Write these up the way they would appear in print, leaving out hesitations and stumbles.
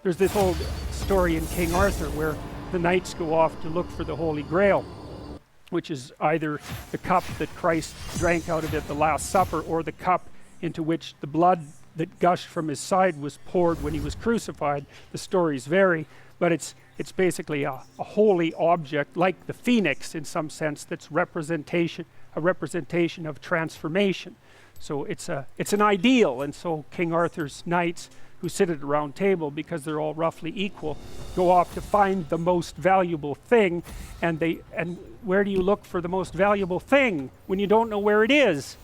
there's this old story in King Arthur where the knights go off to look for the Holy Grail, which is either the cup that Christ drank out of at the Last Supper, or the cup into which the blood that gushed from his side was poured when he was crucified. The stories vary, but it's basically a holy object, like the phoenix in some sense, that's a representation of transformation. So it's an ideal, and so King Arthur's knights, who sit at a round table because they're all roughly equal, go off to find the most valuable thing, and where do you look for the most valuable thing when you don't know where it is?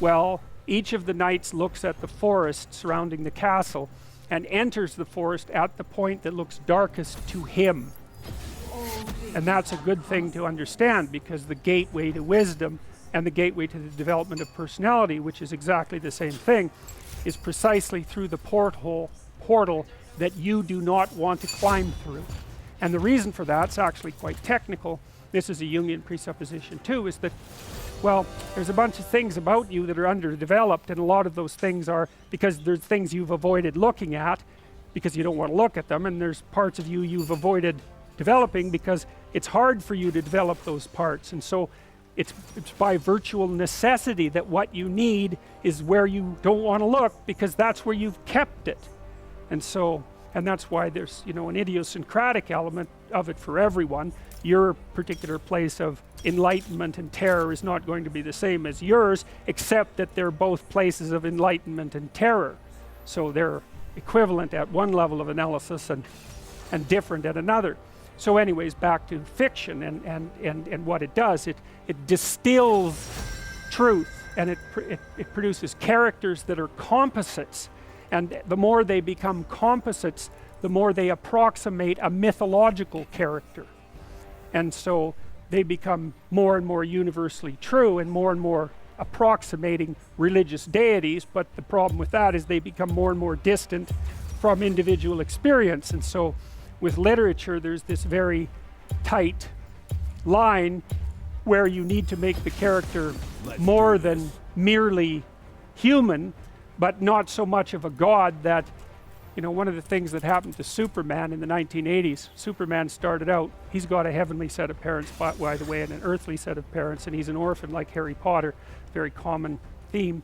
Well, each of the knights looks at the forest surrounding the castle and enters the forest at the point that looks darkest to him. And that's a good thing to understand, because the gateway to wisdom and the gateway to the development of personality, which is exactly the same thing, is precisely through the portal that you do not want to climb through. And the reason for that's actually quite technical. This is a Jungian presupposition too, is that, well, there's a bunch of things about you that are underdeveloped, and a lot of those things are because there's things you've avoided looking at because you don't want to look at them, and there's parts of you you've avoided developing because it's hard for you to develop those parts. And so it's by virtual necessity that what you need is where you don't want to look, because that's where you've kept it. And so, and that's why there's, you know, an idiosyncratic element of it for everyone. Your particular place of enlightenment and terror is not going to be the same as yours, except that they're both places of enlightenment and terror. So they're equivalent at one level of analysis and different at another. So anyways, back to fiction and what it does, it distills truth, and it produces characters that are composites, and the more they become composites, the more they approximate a mythological character, and so they become more and more universally true and more approximating religious deities. But the problem with that is they become more and more distant from individual experience. And so with literature, there's this very tight line where you need to make the character more than merely human, but not so much of a god that, you know, one of the things that happened to Superman in the 1980s, Superman started out, he's got a heavenly set of parents, by the way, and an earthly set of parents, and he's an orphan like Harry Potter. Very common theme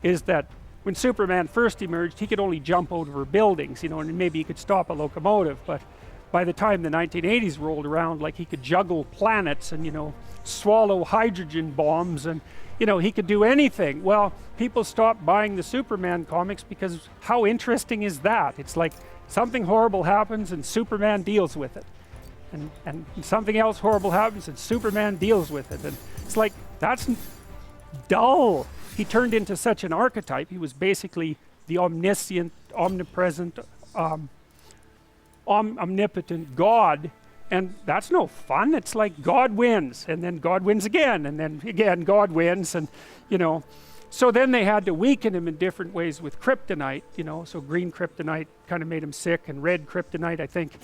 is that when Superman first emerged, he could only jump over buildings, you know, and maybe he could stop a locomotive. But by the time the 1980s rolled around, like, he could juggle planets and, you know, swallow hydrogen bombs, and, you know, he could do anything. Well, people stopped buying the Superman comics because how interesting is that? It's like something horrible happens and Superman deals with it. And something else horrible happens and Superman deals with it. And it's like, that's dull. He turned into such an archetype. He was basically the omniscient, omnipresent, omnipotent God, and that's no fun. It's like God wins, and then God wins again, and then again God wins, and, you know. So then they had to weaken him in different ways with kryptonite, you know. So green kryptonite kind of made him sick, and red kryptonite, I think,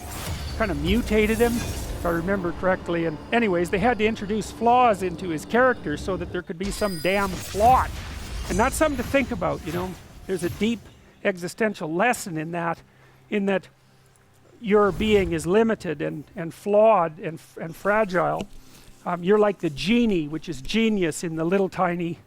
kind of mutated him, if I remember correctly. And anyways, they had to introduce flaws into his character so that there could be some damn plot. And that's something to think about, you know. There's a deep existential lesson in that your being is limited and flawed and fragile. You're like the genie, which is genius in the little tiny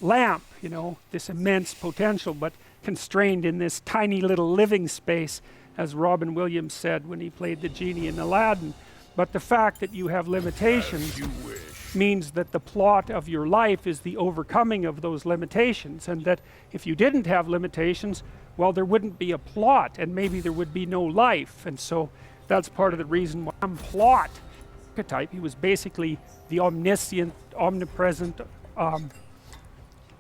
lamp, you know, this immense potential, but constrained in this tiny little living space, as Robin Williams said when he played the genie in Aladdin. But the fact that you have limitations means that the plot of your life is the overcoming of those limitations, and that if you didn't have limitations, well, there wouldn't be a plot, and maybe there would be no life. And so that's part of the reason why I'm plot archetype. He was basically the omniscient, omnipresent,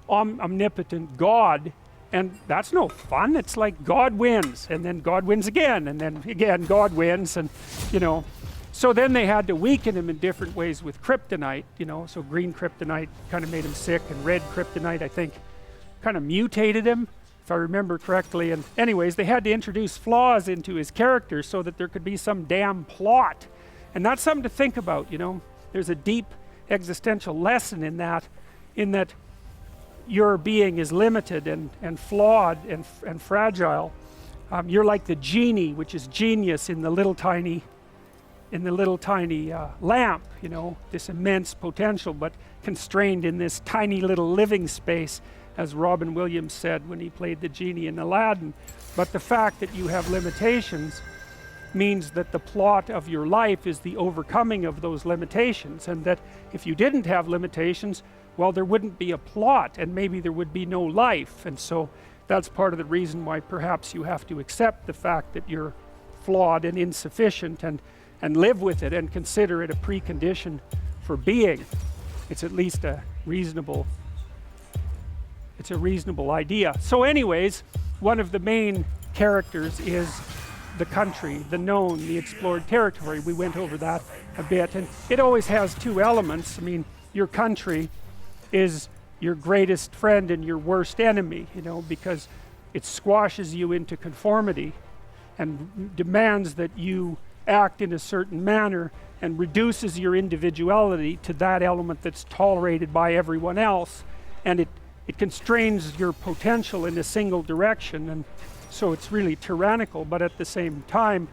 omnipotent God, and that's no fun. It's like God wins, and then God wins again, and then again God wins, and, you know. So then they had to weaken him in different ways with kryptonite, you know. So green kryptonite kind of made him sick, and red kryptonite, I think, kind of mutated him, if I remember correctly. And anyways, they had to introduce flaws into his character so that there could be some damn plot. And that's something to think about, you know. There's a deep existential lesson in that your being is limited and flawed and fragile. You're like the genie, which is genius in the little tiny lamp, you know, this immense potential, but constrained in this tiny little living space, as Robin Williams said when he played the genie in Aladdin. But the fact that you have limitations means that the plot of your life is the overcoming of those limitations, and that if you didn't have limitations, well, there wouldn't be a plot, and maybe there would be no life. And so that's part of the reason why perhaps you have to accept the fact that you're flawed and insufficient, and live with it and consider it a precondition for being. It's at least a reasonable idea. So anyways, one of the main characters is the country, the known, the explored territory. We went over that a bit, and it always has two elements. I mean, your country is your greatest friend and your worst enemy, you know, because it squashes you into conformity and demands that you act in a certain manner, and reduces your individuality to that element that's tolerated by everyone else, and it constrains your potential in a single direction, and so it's really tyrannical. But at the same time,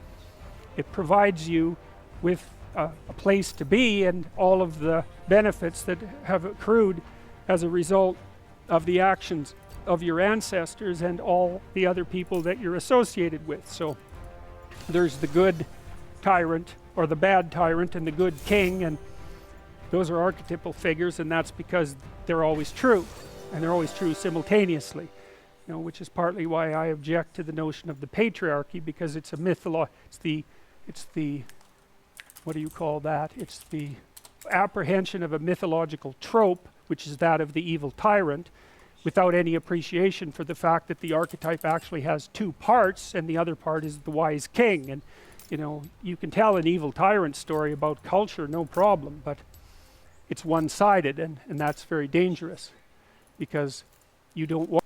it provides you with a place to be and all of the benefits that have accrued as a result of the actions of your ancestors and all the other people that you're associated with. So there's the good tyrant, or the bad tyrant, and the good king, and those are archetypal figures, and that's because they're always true, and they're always true simultaneously, you know, which is partly why I object to the notion of the patriarchy, because it's a it's the what do you call that? It's the apprehension of a mythological trope, which is that of the evil tyrant, without any appreciation for the fact that the archetype actually has two parts, and the other part is the wise king. And you know, you can tell an evil tyrant story about culture, no problem, but it's one-sided, and that's very dangerous, because you don't want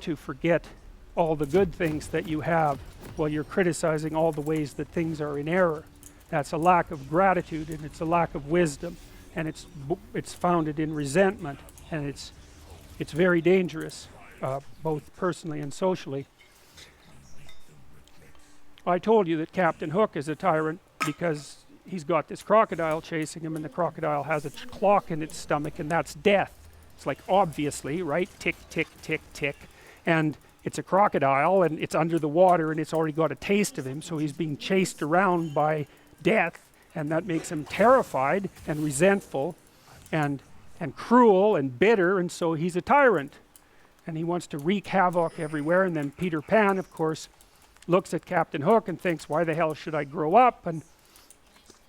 to forget all the good things that you have while you're criticizing all the ways that things are in error. That's a lack of gratitude, and it's a lack of wisdom, and it's founded in resentment, and it's very dangerous, both personally and socially. I told you that Captain Hook is a tyrant because he's got this crocodile chasing him, and the crocodile has a clock in its stomach, and that's death. It's like, obviously, right? Tick, tick, tick, tick. And it's a crocodile, and it's under the water, and it's already got a taste of him, so he's being chased around by death, and that makes him terrified and resentful and cruel and bitter, and so he's a tyrant. And he wants to wreak havoc everywhere. And then Peter Pan, of course, looks at Captain Hook and thinks, why the hell should I grow up and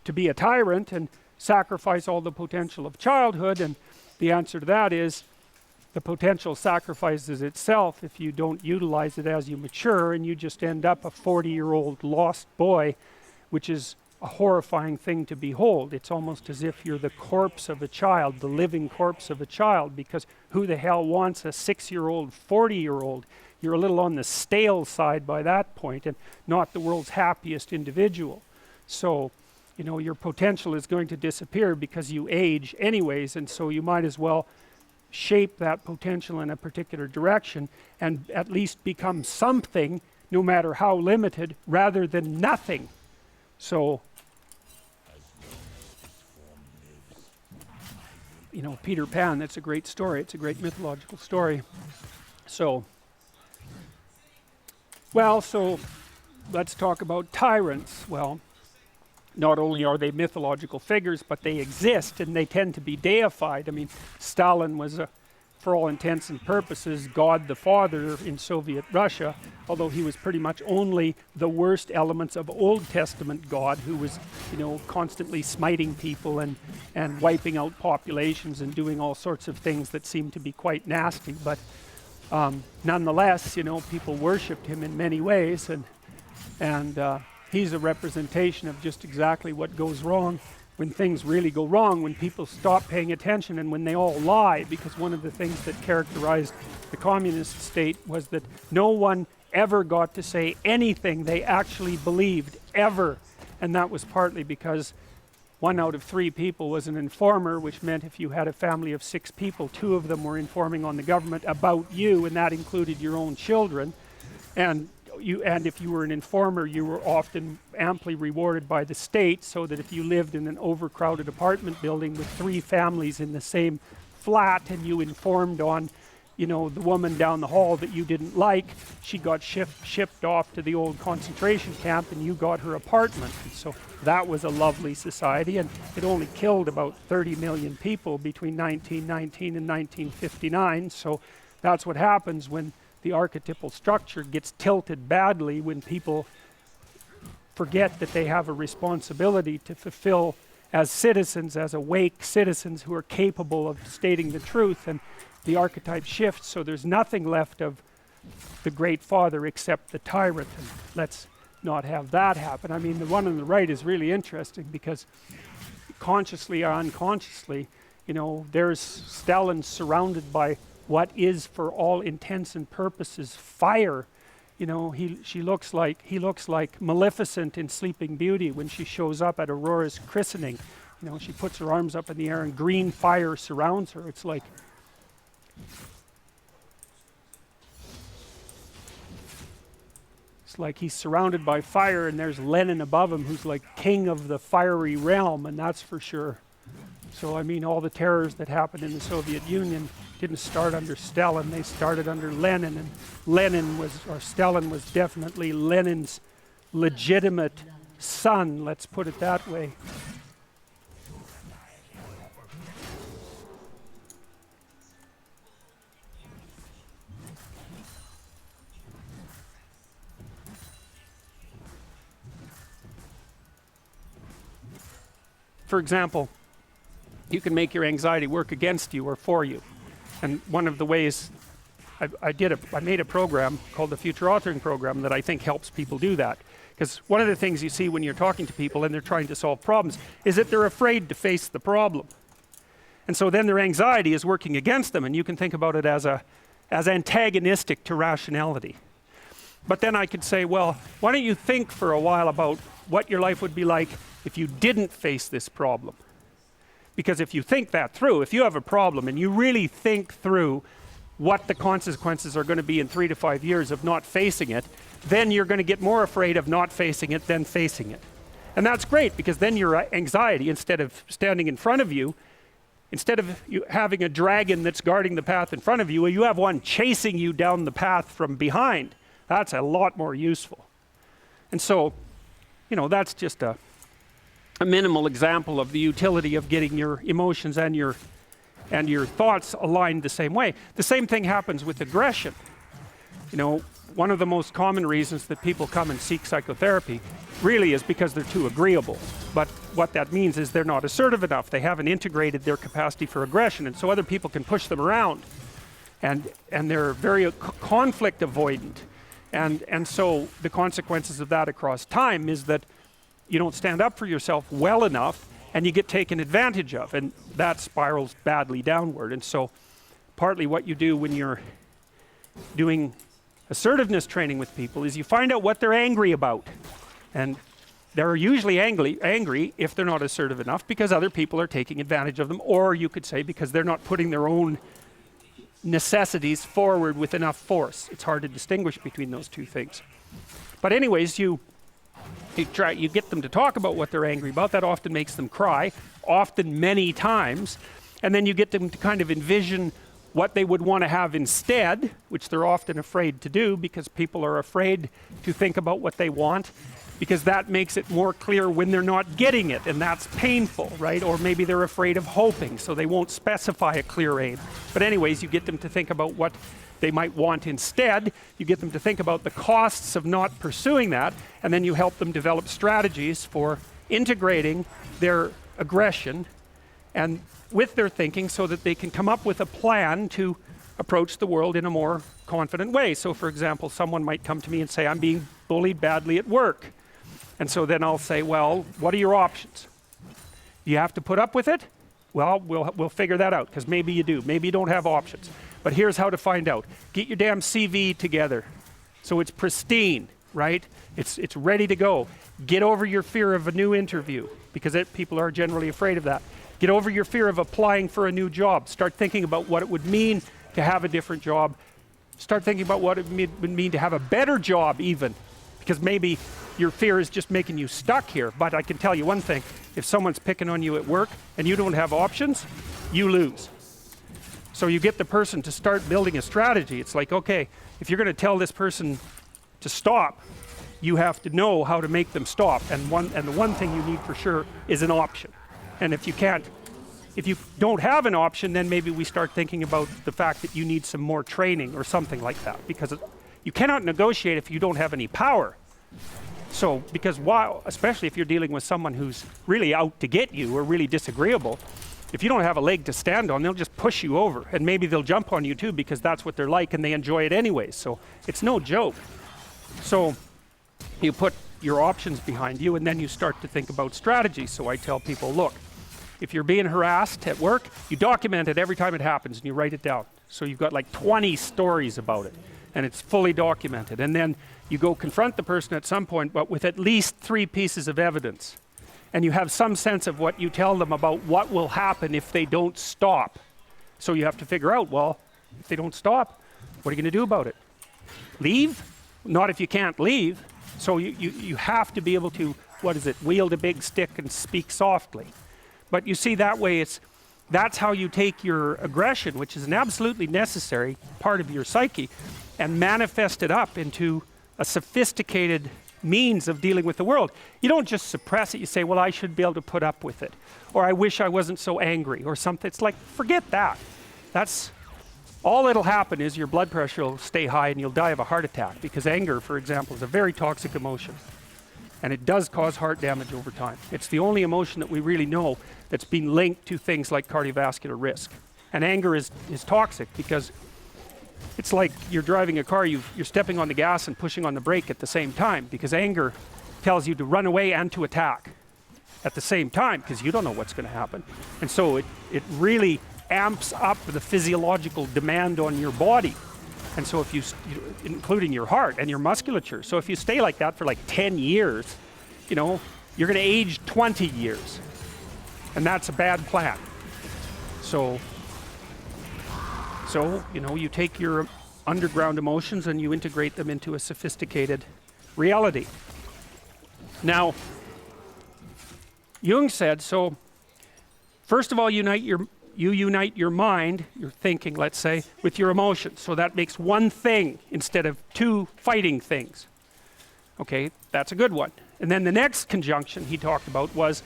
to be a tyrant and sacrifice all the potential of childhood? And the answer to that is, the potential sacrifices itself if you don't utilize it as you mature, and you just end up a 40-year-old lost boy, which is a horrifying thing to behold. It's almost as if you're the corpse of a child, the living corpse of a child, because who the hell wants a 6-year-old, 40-year-old? You're a little on the stale side by that point, and not the world's happiest individual. So, you know, your potential is going to disappear because you age anyways, and so you might as well shape that potential in a particular direction and at least become something, no matter how limited, rather than nothing. So, you know, Peter Pan, that's a great story. It's a great mythological story. So, well, so let's talk about tyrants. Well, not only are they mythological figures, but they exist and they tend to be deified. I mean, Stalin was, for all intents and purposes, God the Father in Soviet Russia, although he was pretty much only the worst elements of Old Testament God, who was, you know, constantly smiting people and wiping out populations and doing all sorts of things that seemed to be quite nasty. But nonetheless, you know, people worshipped him in many ways, and he's a representation of just exactly what goes wrong when things really go wrong, when people stop paying attention and when they all lie. Because one of the things that characterized the communist state was that no one ever got to say anything they actually believed, ever. And that was partly because 1 out of 3 people was an informer, which meant if you had a family of 6 people, 2 of them were informing on the government about you, and that included your own children. And if you were an informer, you were often amply rewarded by the state, so that if you lived in an overcrowded apartment building with 3 families in the same flat and you informed on, you know, the woman down the hall that you didn't like, she got shipped off to the old concentration camp and you got her apartment. And so that was a lovely society, and it only killed about 30 million people between 1919 and 1959. So that's what happens when the archetypal structure gets tilted badly, when people forget that they have a responsibility to fulfill as citizens, as awake citizens who are capable of stating the truth, and the archetype shifts, so there's nothing left of the great father except the tyrant. And let's not have that happen. I mean, the one on the right is really interesting, because consciously or unconsciously, you know, there's Stalin surrounded by what is, for all intents and purposes, fire. You know, he looks like Maleficent in Sleeping Beauty when she shows up at Aurora's christening. You know, she puts her arms up in the air and green fire surrounds her. It's like he's surrounded by fire, and there's Lenin above him, who's like king of the fiery realm, and that's for sure. So I mean, all the terrors that happened in the Soviet Union didn't start under Stalin, they started under Lenin, and Stalin was definitely Lenin's legitimate son, let's put it that way. For example, you can make your anxiety work against you or for you. And one of the ways I made a program called the Future Authoring Program that I think helps people do that. Because one of the things you see when you're talking to people and they're trying to solve problems is that they're afraid to face the problem. And so then their anxiety is working against them, and you can think about it as antagonistic to rationality. But then I could say, well, why don't you think for a while about what your life would be like if you didn't face this problem? Because if you think that through, if you have a problem and you really think through what the consequences are going to be in 3 to 5 years of not facing it, then you're going to get more afraid of not facing it than facing it. And that's great, because then your anxiety, instead of standing in front of you, instead of you having a dragon that's guarding the path in front of you, you have one chasing you down the path from behind. That's a lot more useful. And so, you know, that's just a minimal example of the utility of getting your emotions and your thoughts aligned the same way. The same thing happens with aggression. You know, one of the most common reasons that people come and seek psychotherapy really is because they're too agreeable. But what that means is they're not assertive enough. They haven't integrated their capacity for aggression, and so other people can push them around. And they're very conflict avoidant. And so the consequences of that across time is that you don't stand up for yourself well enough, and you get taken advantage of, and that spirals badly downward. And so partly what you do when you're doing assertiveness training with people is you find out what they're angry about. And they're usually angry if they're not assertive enough because other people are taking advantage of them, or you could say because they're not putting their own necessities forward with enough force. It's hard to distinguish between those two things. But anyways, you get them to talk about what they're angry about. That often makes them cry, often many times. And then you get them to kind of envision what they would want to have instead, which they're often afraid to do because people are afraid to think about what they want, because that makes it more clear when they're not getting it, and that's painful, right? Or maybe they're afraid of hoping, so they won't specify a clear aim. But anyways, you get them to think about what they might want instead. You get them to think about the costs of not pursuing that, and then you help them develop strategies for integrating their aggression and with their thinking so that they can come up with a plan to approach the world in a more confident way. So for example, someone might come to me and say, I'm being bullied badly at work. And so then I'll say, well, what are your options? Do you have to put up with it? Well, we'll figure that out, because maybe you do. Maybe you don't have options. But here's how to find out. Get your damn CV together so it's pristine, right? It's ready to go. Get over your fear of a new interview, because people are generally afraid of that. Get over your fear of applying for a new job. Start thinking about what it would mean to have a different job. Start thinking about what it would mean to have a better job even, because maybe your fear is just making you stuck here. But I can tell you one thing, if someone's picking on you at work and you don't have options, you lose. So you get the person to start building a strategy. It's like, okay, if you're going to tell this person to stop, you have to know how to make them stop. And the one thing you need for sure is an option. And if you don't have an option, then maybe we start thinking about the fact that you need some more training or something like that, because you cannot negotiate if you don't have any power. So, because especially if you're dealing with someone who's really out to get you or really disagreeable, if you don't have a leg to stand on, they'll just push you over, and maybe they'll jump on you too, because that's what they're like and they enjoy it anyways. So it's no joke. So you put your options behind you, and then you start to think about strategy. So I tell people, look, if you're being harassed at work, you document it every time it happens and you write it down. So you've got like 20 stories about it, and it's fully documented. And then you go confront the person at some point, but with at least 3 pieces of evidence. And you have some sense of what you tell them about what will happen if they don't stop. So you have to figure out, well, if they don't stop, what are you going to do about it? Leave? Not if you can't leave. So you have to be able to, wield a big stick and speak softly. But you see, that way that's how you take your aggression, which is an absolutely necessary part of your psyche, and manifest it up into a sophisticated means of dealing with the world. You don't just suppress it. You say, well, I should be able to put up with it, or I wish I wasn't so angry, or something. It's like, forget that. That's all that'll happen is your blood pressure will stay high and you'll die of a heart attack, because anger, for example, is a very toxic emotion, and it does cause heart damage over time. It's the only emotion that we really know that's been linked to things like cardiovascular risk. And anger is toxic, because it's like you're driving a car, you're stepping on the gas and pushing on the brake at the same time, because anger tells you to run away and to attack at the same time, because you don't know what's going to happen. And so it really amps up the physiological demand on your body. And so if including your heart and your musculature. So if you stay like that for like 10 years, you're going to age 20 years. And that's a bad plan. So you take your underground emotions and you integrate them into a sophisticated reality. Now, Jung said, so first of all, you unite your mind, your thinking, let's say, with your emotions. So that makes one thing instead of 2 fighting things. Okay, that's a good one. And then the next conjunction he talked about was,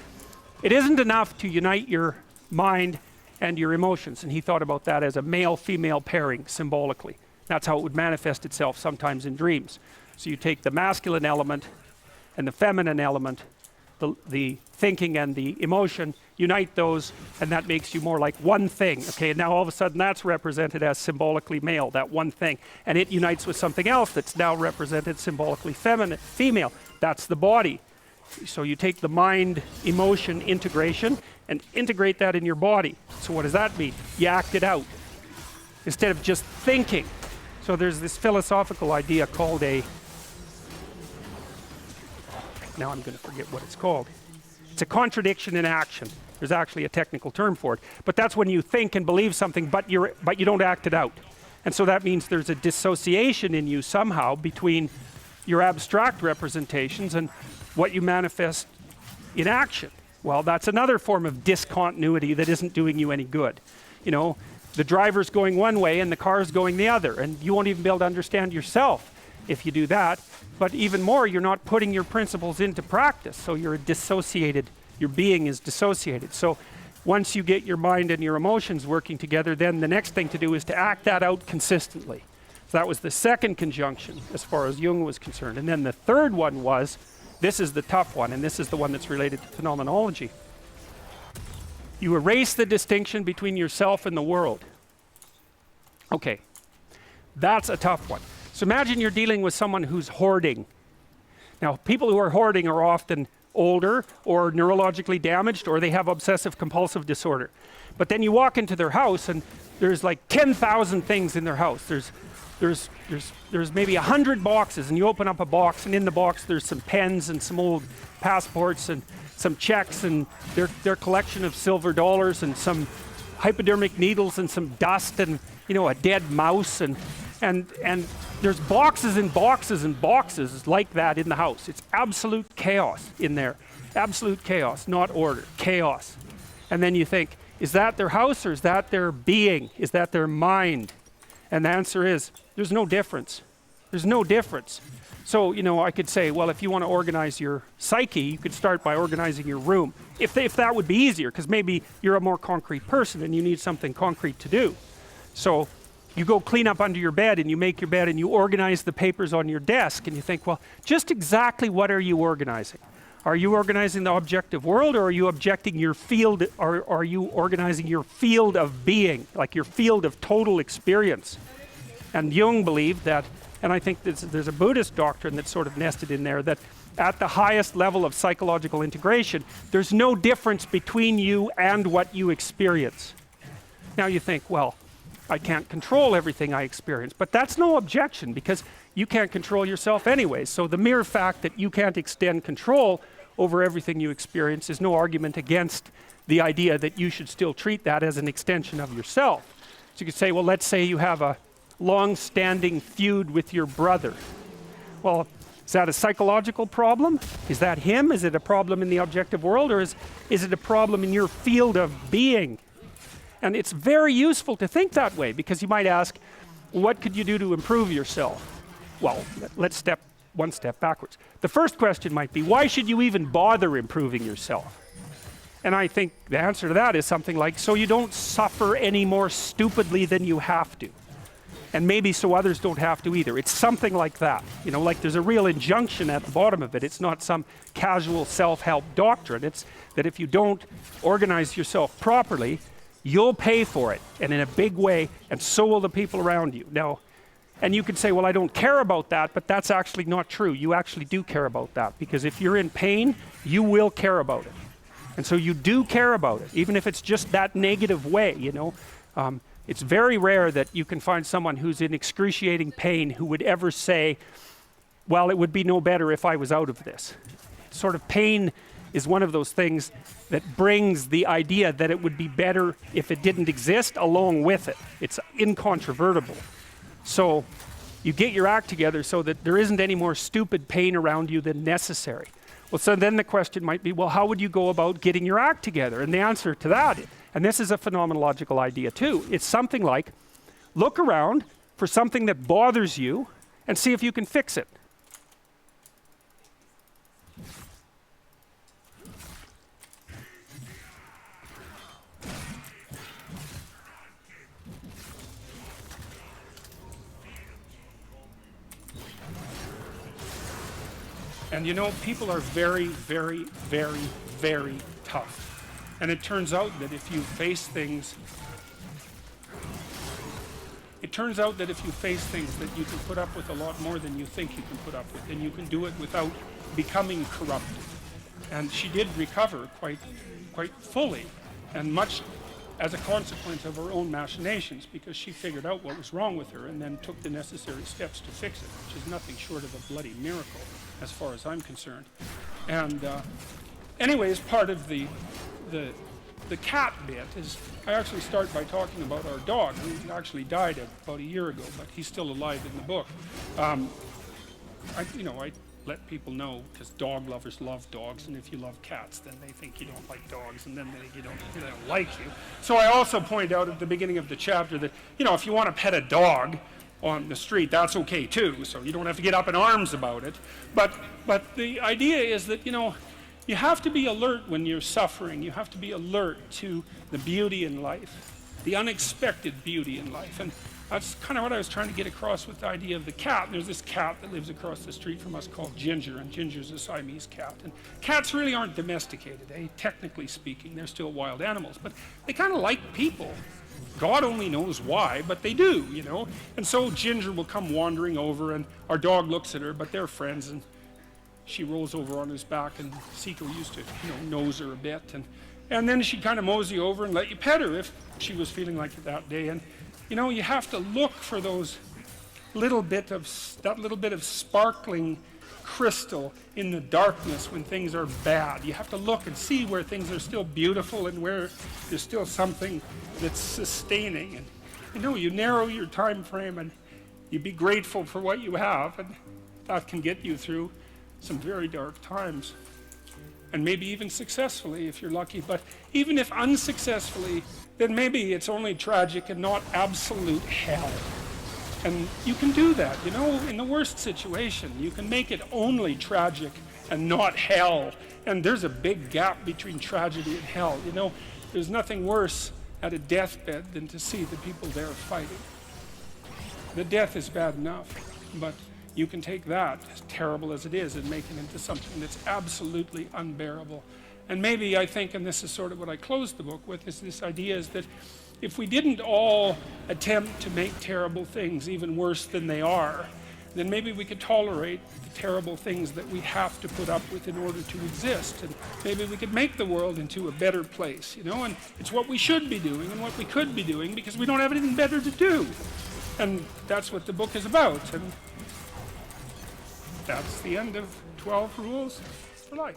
it isn't enough to unite your mind and your emotions. And he thought about that as a male-female pairing symbolically. That's how it would manifest itself sometimes in dreams. So you take the masculine element and the feminine element, the thinking and the emotion, unite those, and that makes you more like one thing. Okay, and now all of a sudden that's represented as symbolically male, that one thing. And it unites with something else that's now represented symbolically female. That's the body. So you take the mind, emotion integration and integrate that in your body. So what does that mean? You act it out instead of just thinking. So there's this philosophical idea called now I'm going to forget what it's called. It's a contradiction in action. There's actually a technical term for it. But that's when you think and believe something, but you don't act it out. And so that means there's a dissociation in you somehow between your abstract representations and what you manifest in action. Well, that's another form of discontinuity that isn't doing you any good. You know, the driver's going one way and the car's going the other, and you won't even be able to understand yourself if you do that. But even more, you're not putting your principles into practice, so you're dissociated, your being is dissociated. So once you get your mind and your emotions working together, then the next thing to do is to act that out consistently. So that was the second conjunction as far as Jung was concerned. And then the third one was, this is the tough one, and this is the one that's related to phenomenology. You erase the distinction between yourself and the world. Okay, that's a tough one. So imagine you're dealing with someone who's hoarding. Now, people who are hoarding are often older or neurologically damaged, or they have obsessive compulsive disorder. But then you walk into their house and there's like 10,000 things in their house. There's maybe 100 boxes, and you open up a box, and in the box there's some pens and some old passports and some checks and their collection of silver dollars and some hypodermic needles and some dust and, you know, a dead mouse, and there's boxes and boxes and boxes like that in the house. It's absolute chaos in there. Absolute chaos, not order, chaos. And then you think, is that their house, or is that their being? Is that their mind? And the answer is, there's no difference. There's no difference. So, you know, I could say, well, if you want to organize your psyche, you could start by organizing your room. If that would be easier, because maybe you're a more concrete person and you need something concrete to do. So you go clean up under your bed, and you make your bed, and you organize the papers on your desk, and you think, well, just exactly what are you organizing? Are you organizing the objective world, or are you objecting your field, or are you organizing your field of being, like your field of total experience? And Jung believed that, and I think there's a Buddhist doctrine that's sort of nested in there, that at the highest level of psychological integration, there's no difference between you and what you experience. Now you think, well, I can't control everything I experience, but that's no objection, because you can't control yourself anyway. So the mere fact that you can't extend control over everything you experience is no argument against the idea that you should still treat that as an extension of yourself. So you could say, well, let's say you have a long-standing feud with your brother. Well, is that a psychological problem? Is that him? Is it a problem in the objective world, or is it a problem in your field of being? And it's very useful to think that way, because you might ask, what could you do to improve yourself? Well, let's step one step backwards. The first question might be, why should you even bother improving yourself? And I think the answer to that is something like, so you don't suffer any more stupidly than you have to. And maybe so others don't have to either. It's something like that. You know, like there's a real injunction at the bottom of it. It's not some casual self-help doctrine. It's that if you don't organize yourself properly, you'll pay for it, and in a big way, and so will the people around you. Now, and you could say, well, I don't care about that, but that's actually not true. You actually do care about that, because if you're in pain, you will care about it. And so you do care about it, even if it's just that negative way, you know. It's very rare that you can find someone who's in excruciating pain who would ever say, well, it would be no better if I was out of this. Sort of pain is one of those things that brings the idea that it would be better if it didn't exist along with it. It's incontrovertible. So you get your act together so that there isn't any more stupid pain around you than necessary. Well, so then the question might be, well, how would you go about getting your act together? And the answer to that, and this is a phenomenological idea too, it's something like, look around for something that bothers you and see if you can fix it. And you know, people are very, very, very, very tough. And it turns out that if you face things, that you can put up with a lot more than you think you can put up with, and you can do it without becoming corrupted. And she did recover quite fully, and much as a consequence of her own machinations, because she figured out what was wrong with her and then took the necessary steps to fix it, which is nothing short of a bloody miracle as far as I'm concerned. And anyways, part of the the cat bit is, I actually start by talking about our dog, who actually died about a year ago, but he's still alive in the book. I let people know, because dog lovers love dogs, and if you love cats, then they think you don't like dogs, and then they don't like you. So I also point out at the beginning of the chapter that, if you want to pet a dog on the street, that's okay too, so you don't have to get up in arms about it. But the idea is that, you have to be alert when you're suffering. You have to be alert to the beauty in life, the unexpected beauty in life. And that's kind of what I was trying to get across with the idea of the cat. And there's this cat that lives across the street from us called Ginger, and Ginger's a Siamese cat. And cats really aren't domesticated, technically speaking. They're still wild animals, but they kind of like people. God only knows why, but they do, And so Ginger will come wandering over, and our dog looks at her, but they're friends, and she rolls over on his back, and Seiko used to, nose her a bit, and then she'd kind of mosey over and let you pet her if she was feeling like it that day. And you have to look for those that little bit of sparkling crystal in the darkness when things are bad. You have to look and see where things are still beautiful and where there's still something that's sustaining. And you narrow your time frame, and you be grateful for what you have, and that can get you through some very dark times, and maybe even successfully if you're lucky. But even if unsuccessfully, then maybe it's only tragic and not absolute hell. And you can do that, in the worst situation. You can make it only tragic and not hell. And there's a big gap between tragedy and hell. There's nothing worse at a deathbed than to see the people there fighting. The death is bad enough, but you can take that, as terrible as it is, and make it into something that's absolutely unbearable. And maybe I think, and this is sort of what I closed the book with, is this idea is that if we didn't all attempt to make terrible things even worse than they are, then maybe we could tolerate the terrible things that we have to put up with in order to exist. And maybe we could make the world into a better place, And it's what we should be doing and what we could be doing, because we don't have anything better to do. And that's what the book is about. And that's the end of 12 Rules for Life.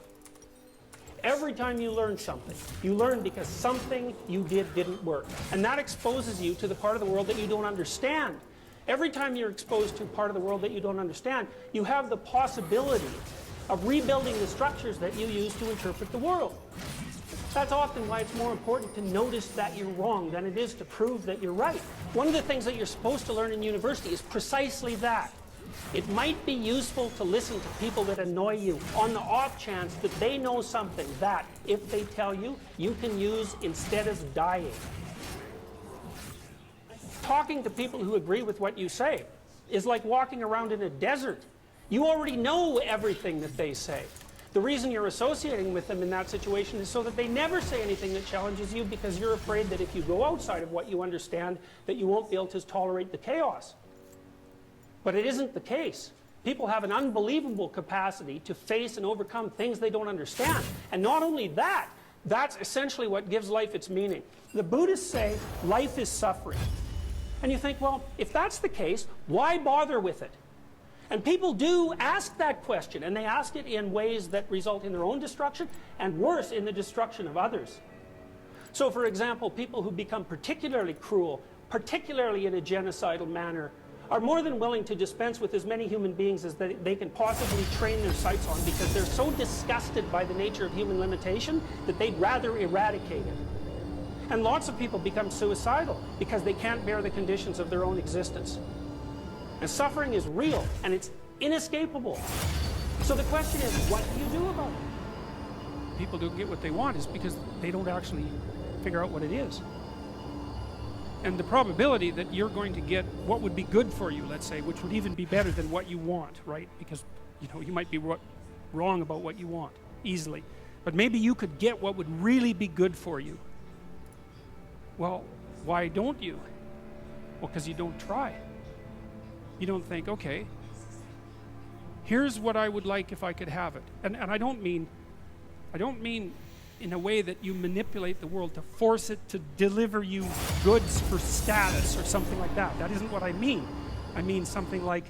Every time you learn something, you learn because something you did didn't work. And that exposes you to the part of the world that you don't understand. Every time you're exposed to a part of the world that you don't understand, you have the possibility of rebuilding the structures that you use to interpret the world. That's often why it's more important to notice that you're wrong than it is to prove that you're right. One of the things that you're supposed to learn in university is precisely that. It might be useful to listen to people that annoy you on the off chance that they know something that, if they tell you, you can use instead of dying. Talking to people who agree with what you say is like walking around in a desert. You already know everything that they say. The reason you're associating with them in that situation is so that they never say anything that challenges you, because you're afraid that if you go outside of what you understand, that you won't be able to tolerate the chaos. But it isn't the case. People have an unbelievable capacity to face and overcome things they don't understand. And not only that, that's essentially what gives life its meaning. The Buddhists say life is suffering. And you think, well, if that's the case, why bother with it? And people do ask that question, and they ask it in ways that result in their own destruction, and worse, in the destruction of others. So, for example, people who become particularly cruel, particularly in a genocidal manner, are more than willing to dispense with as many human beings as they can possibly train their sights on, because they're so disgusted by the nature of human limitation that they'd rather eradicate it. And lots of people become suicidal because they can't bear the conditions of their own existence. And suffering is real, and it's inescapable. So the question is, what do you do about it? People don't get what they want is because they don't actually figure out what it is. And the probability that you're going to get what would be good for you, let's say, which would even be better than what you want, right? Because, you might be wrong about what you want, easily. But maybe you could get what would really be good for you. Well, why don't you? Well, because you don't try. You don't think, okay, here's what I would like if I could have it. And I don't mean in a way that you manipulate the world to force it to deliver you goods for status or something like that. That isn't what I mean. I mean something like,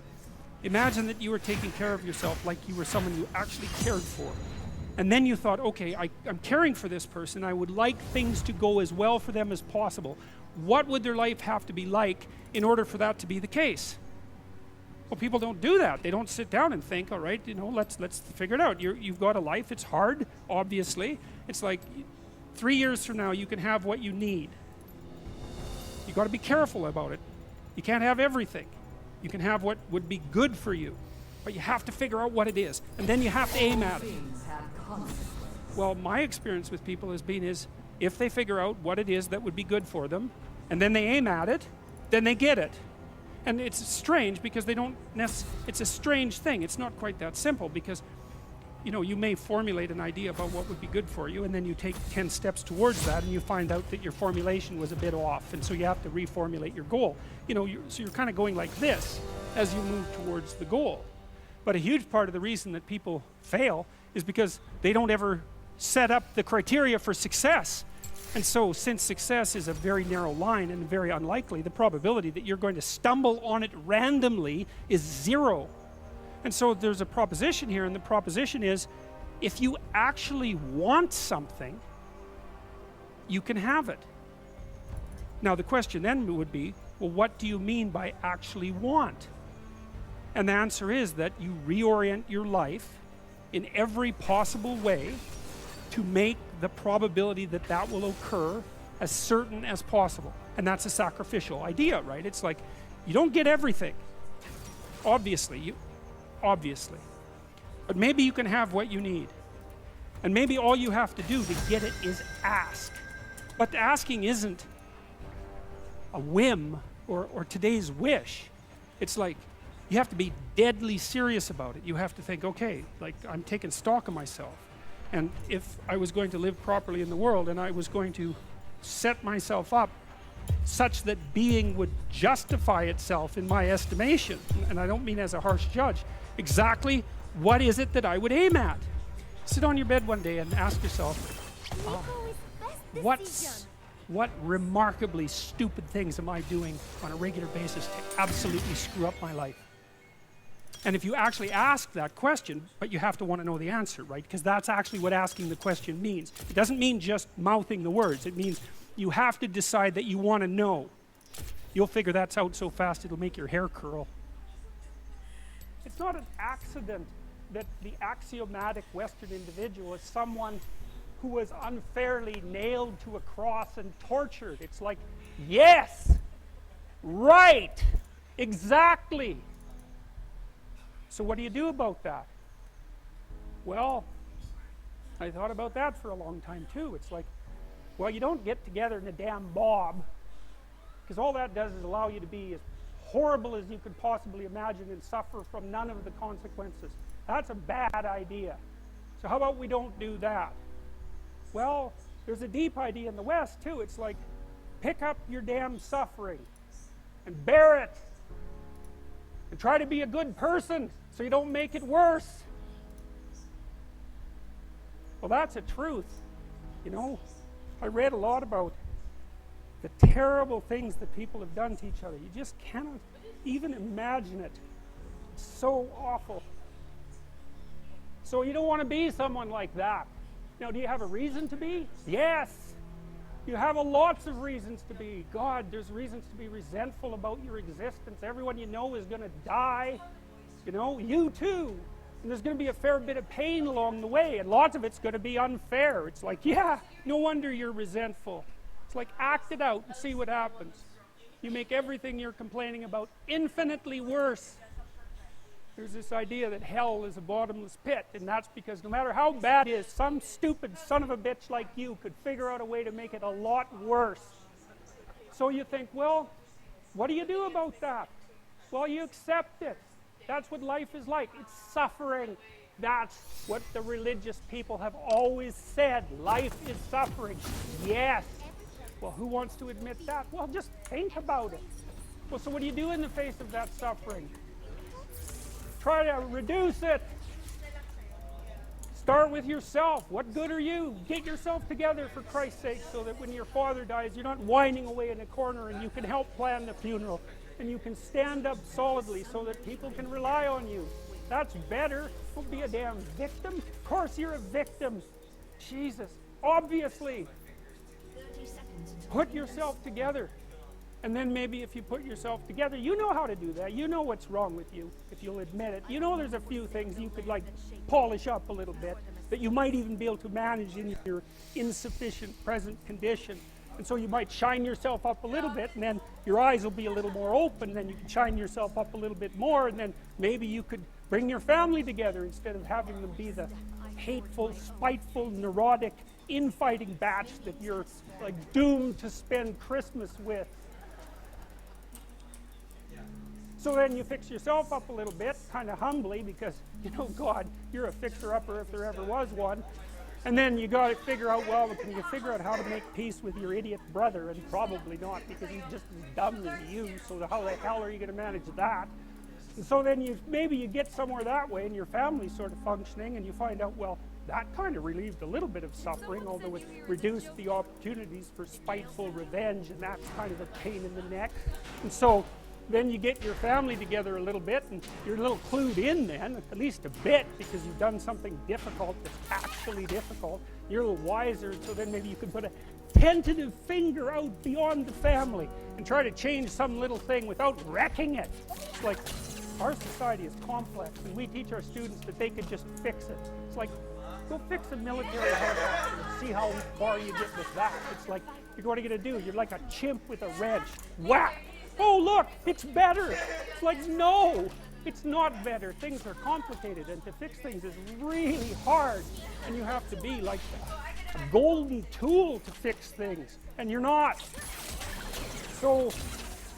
imagine that you were taking care of yourself like you were someone you actually cared for. And then you thought, okay, I'm caring for this person. I would like things to go as well for them as possible. What would their life have to be like in order for that to be the case? Well, people don't do that. They don't sit down and think, all right, you know, let's figure it out. You've got a life. It's hard, obviously. It's like 3 years from now, you can have what you need. You've got to be careful about it. You can't have everything. You can have what would be good for you. But you have to figure out what it is. And then you have to aim at it. Well, my experience with people has been is, if they figure out what it is that would be good for them, and then they aim at it, then they get it. And it's strange because they don't it's a strange thing. It's not quite that simple because, you know, you may formulate an idea about what would be good for you, and then you take 10 steps towards that, and you find out that your formulation was a bit off, and so you have to reformulate your goal. You know, so you're kind of going like this as you move towards the goal. But a huge part of the reason that people fail is because they don't ever set up the criteria for success. And so, since success is a very narrow line and very unlikely, the probability that you're going to stumble on it randomly is 0. And so there's a proposition here, and the proposition is, if you actually want something, you can have it. Now the question then would be, well, what do you mean by actually want? And the answer is that you reorient your life in every possible way to make the probability that that will occur as certain as possible. And that's a sacrificial idea, right? It's like, you don't get everything. Obviously. But maybe you can have what you need. And maybe all you have to do to get it is ask. But asking isn't a whim or today's wish. It's like, you have to be deadly serious about it. You have to think, okay, like, I'm taking stock of myself. And if I was going to live properly in the world, and I was going to set myself up such that being would justify itself in my estimation, and I don't mean as a harsh judge, exactly what is it that I would aim at? Sit on your bed one day and ask yourself, what remarkably stupid things am I doing on a regular basis to absolutely screw up my life? And if you actually ask that question, but you have to want to know the answer, right? Because that's actually what asking the question means. It doesn't mean just mouthing the words. It means you have to decide that you want to know. You'll figure that's out so fast it'll make your hair curl. It's not an accident that the axiomatic Western individual is someone who was unfairly nailed to a cross and tortured. It's like, yes, right, exactly. So what do you do about that? Well, I thought about that for a long time too. It's like, well, you don't get together in a damn mob, because all that does is allow you to be as horrible as you could possibly imagine and suffer from none of the consequences. That's a bad idea. So how about we don't do that? Well, there's a deep idea in the West too. It's like, pick up your damn suffering and bear it and try to be a good person so you don't make it worse. Well, that's a truth. You know, I read a lot about the terrible things that people have done to each other. You just cannot even imagine it. It's so awful. So you don't want to be someone like that. Now, do you have a reason to be? Yes. You have lots of reasons to be. God, there's reasons to be resentful about your existence. Everyone you know is going to die. You know, you too. And there's going to be a fair bit of pain along the way, and lots of it's going to be unfair. It's like, yeah, no wonder you're resentful. It's like, act it out and see what happens. You make everything you're complaining about infinitely worse. There's this idea that hell is a bottomless pit, and that's because no matter how bad it is, some stupid son of a bitch like you could figure out a way to make it a lot worse. So you think, well, what do you do about that? Well, you accept it. That's what life is like. It's suffering. That's what the religious people have always said. Life is suffering. Yes. Well, who wants to admit that? Well, just think about it. Well, so what do you do in the face of that suffering? Try to reduce it. Start with yourself. What good are you? Get yourself together for Christ's sake, so that when your father dies, you're not whining away in a corner, and you can help plan the funeral, and you can stand up solidly so that people can rely on you. That's better. Don't be a damn victim. Of course you're a victim. Jesus. Obviously. Put yourself together. And then maybe if you put yourself together, you know how to do that. You know what's wrong with you, if you'll admit it. You know there's a few things you could like polish up a little bit, that you might even be able to manage in your insufficient present condition. And so you might shine yourself up a little bit, and then your eyes will be a little more open, then you can shine yourself up a little bit more, and then maybe you could bring your family together instead of having them be the hateful, spiteful, neurotic, infighting batch that you're like doomed to spend Christmas with. So then you fix yourself up a little bit, kind of humbly, because, you know, God, you're a fixer-upper if there ever was one. And then you got to figure out, well, can you figure out how to make peace with your idiot brother? And probably not, because he's just as dumb as you, so how the hell are you going to manage that? And so then maybe you get somewhere that way, and your family's sort of functioning, and you find out, well, that kind of relieved a little bit of suffering, although it reduced the opportunities for spiteful revenge, and that's kind of a pain in the neck. And so then you get your family together a little bit, and you're a little clued in then, at least a bit, because you've done something difficult that's actually difficult. You're a little wiser, so then maybe you could put a tentative finger out beyond the family and try to change some little thing without wrecking it. It's like, our society is complex, and we teach our students that they could just fix it. It's like, go fix a military helicopter and see how far you get with that. It's like, what are you going to do? You're like a chimp with a wrench. Whack! Oh, look, it's better. It's like, no, it's not better. Things are complicated, and to fix things is really hard. And you have to be like a golden tool to fix things, and you're not. So,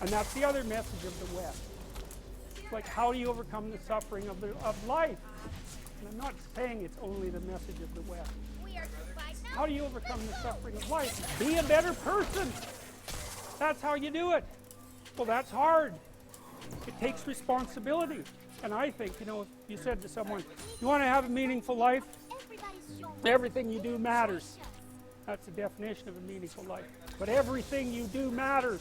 and that's the other message of the West. It's like, how do you overcome the suffering of life? And I'm not saying it's only the message of the West. How do you overcome the suffering of life? Be a better person. That's how you do it. Well, that's hard. It takes responsibility. And I think, you know, if you said to someone, you want to have a meaningful life? Everything you do matters. That's the definition of a meaningful life. But everything you do matters.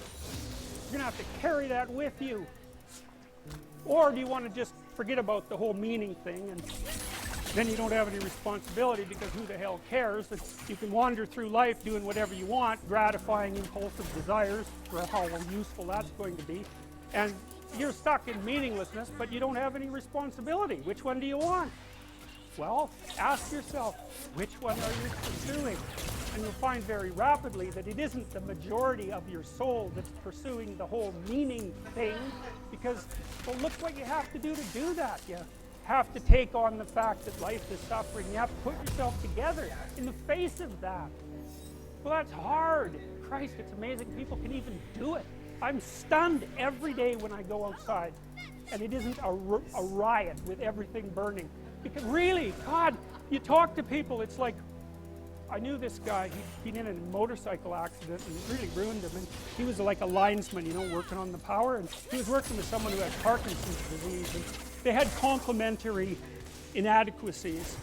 You're going to have to carry that with you. Or do you want to just forget about the whole meaning thing, and then you don't have any responsibility, because who the hell cares? That you can wander through life doing whatever you want, gratifying impulsive desires, for how useful that's going to be, and you're stuck in meaninglessness, but you don't have any responsibility. Which one do you want? Well, ask yourself, which one are you pursuing? And you'll find very rapidly that it isn't the majority of your soul that's pursuing the whole meaning thing, because, well, look what you have to do that. You have to take on the fact that life is suffering. You have to put yourself together in the face of that. Well, that's hard. Christ, it's amazing people can even do it. I'm stunned every day when I go outside, and it isn't a riot with everything burning. Because really, God, you talk to people, it's like, I knew this guy, he'd been in a motorcycle accident and it really ruined him, and he was like a linesman, you know, working on the power, and he was working with someone who had Parkinson's disease, and they had complementary inadequacies,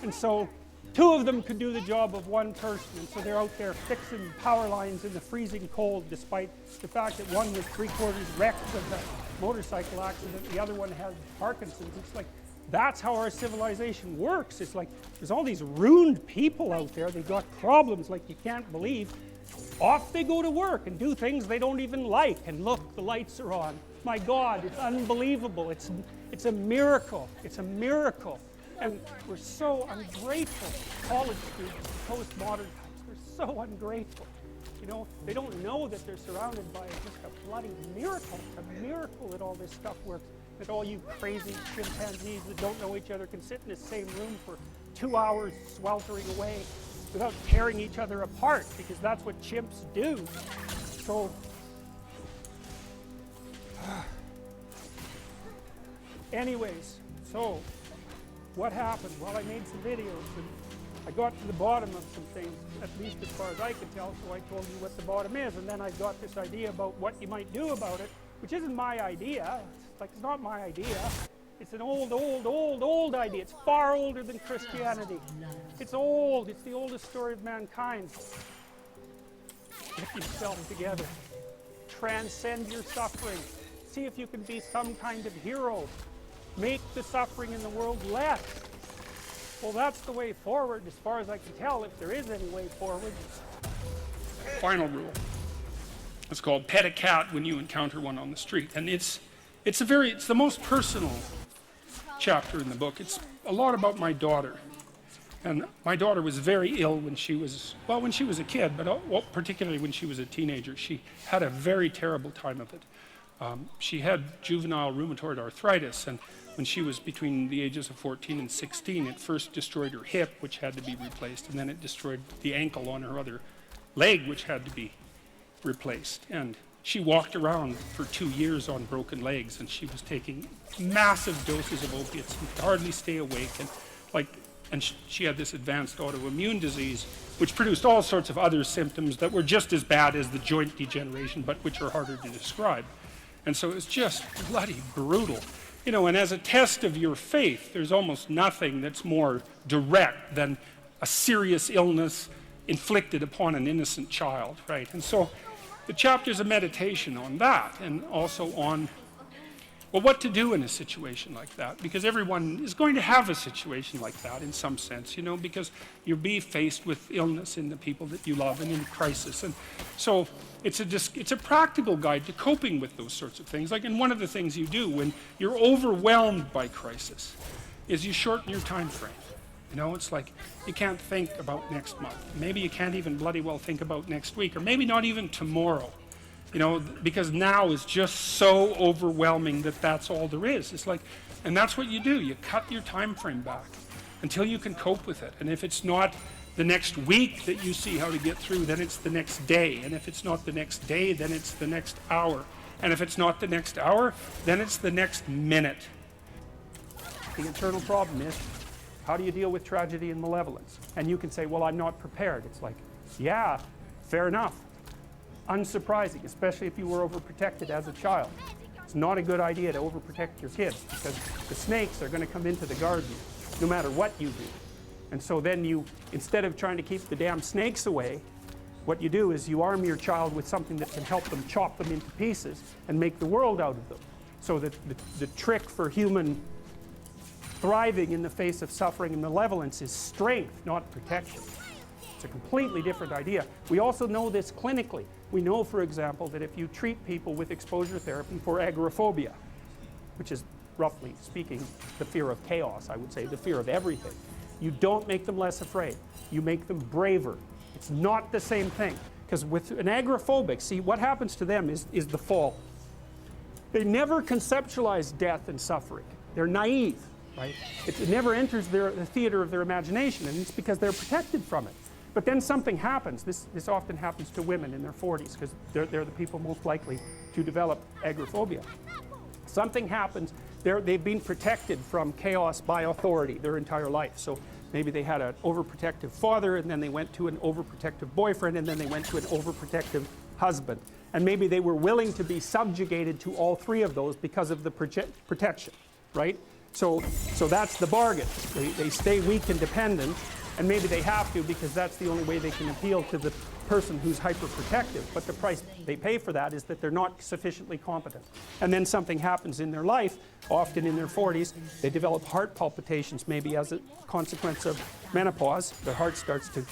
and so two of them could do the job of one person, and so they're out there fixing power lines in the freezing cold, despite the fact that one was 3/4 wrecked of the motorcycle accident, the other one had Parkinson's. It's like, that's how our civilization works. It's like, there's all these ruined people out there, they've got problems like you can't believe. Off they go to work and do things they don't even like, and look, the lights are on. My God, it's unbelievable. It's a miracle. It's a miracle. And we're so ungrateful. College students, postmodern types, they're so ungrateful. You know, they don't know that they're surrounded by just a bloody miracle. It's a miracle that all this stuff works. That all you crazy chimpanzees that don't know each other can sit in the same room for 2 hours sweltering away without tearing each other apart, because that's what chimps do. So, anyways, so what happened? Well, I made some videos and I got to the bottom of some things, at least as far as I could tell, so I told you what the bottom is, and then I got this idea about what you might do about it, which isn't my idea. It's not my idea. It's an old idea. It's far older than Christianity. It's old. It's the oldest story of mankind. Get yourself together. Transcend your suffering. See if you can be some kind of hero. make the suffering in the world less. Well, that's the way forward, as far as I can tell, if there is any way forward. Final rule. It's called pet a cat when you encounter one on the street. And it's the most personal chapter in the book. It's a lot about my daughter. And my daughter was very ill when she was a kid, but particularly when she was a teenager. She had a very terrible time of it. She had juvenile rheumatoid arthritis, and when she was between the ages of 14 and 16, it first destroyed her hip, which had to be replaced, and then it destroyed the ankle on her other leg, which had to be replaced. And she walked around for 2 years on broken legs, and she was taking massive doses of opiates and could hardly stay awake. And she had this advanced autoimmune disease, which produced all sorts of other symptoms that were just as bad as the joint degeneration, but which are harder to describe. And so it was just bloody brutal. You know, and as a test of your faith, there's almost nothing that's more direct than a serious illness inflicted upon an innocent child, right? And so the chapter's a meditation on that, and also on, well, what to do in a situation like that, because everyone is going to have a situation like that in some sense, you know, because you'll be faced with illness in the people that you love and in crisis. And so it's a practical guide to coping with those sorts of things. Like, and one of the things you do when you're overwhelmed by crisis is you shorten your time frame. You know, it's like you can't think about next month. Maybe you can't even bloody well think about next week, or maybe not even tomorrow. You know, because now is just so overwhelming that that's all there is. It's like, and that's what you do. You cut your time frame back until you can cope with it. And if it's not the next week that you see how to get through, then it's the next day. And if it's not the next day, then it's the next hour. And if it's not the next hour, then it's the next minute. The internal problem is, how do you deal with tragedy and malevolence? And you can say, well, I'm not prepared. It's like, yeah, fair enough. Unsurprising, especially if you were overprotected as a child. It's not a good idea to overprotect your kids, because the snakes are going to come into the garden no matter what you do. And so then you, instead of trying to keep the damn snakes away, what you do is you arm your child with something that can help them chop them into pieces and make the world out of them. So that the trick for human thriving in the face of suffering and malevolence is strength, not protection. It's a completely different idea. We also know this clinically. We know, for example, that if you treat people with exposure therapy for agoraphobia, which is, roughly speaking, the fear of chaos, I would say, the fear of everything, you don't make them less afraid. You make them braver. It's not the same thing. Because with an agoraphobic, see, what happens to them is the fall. They never conceptualize death and suffering. They're naive, right? It never enters the theater of their imagination, and it's because they're protected from it. But then something happens. This often happens to women in their 40s, because they're the people most likely to develop agoraphobia. Something happens. They've been protected from chaos by authority their entire life. So maybe they had an overprotective father, and then they went to an overprotective boyfriend, and then they went to an overprotective husband. And maybe they were willing to be subjugated to all three of those because of the protection, right? So that's the bargain. They stay weak and dependent, and maybe they have to because that's the only way they can appeal to the person who's hyperprotective. But the price they pay for that is that they're not sufficiently competent. And then something happens in their life, often in their 40s, they develop heart palpitations, maybe as a consequence of menopause. Their heart starts to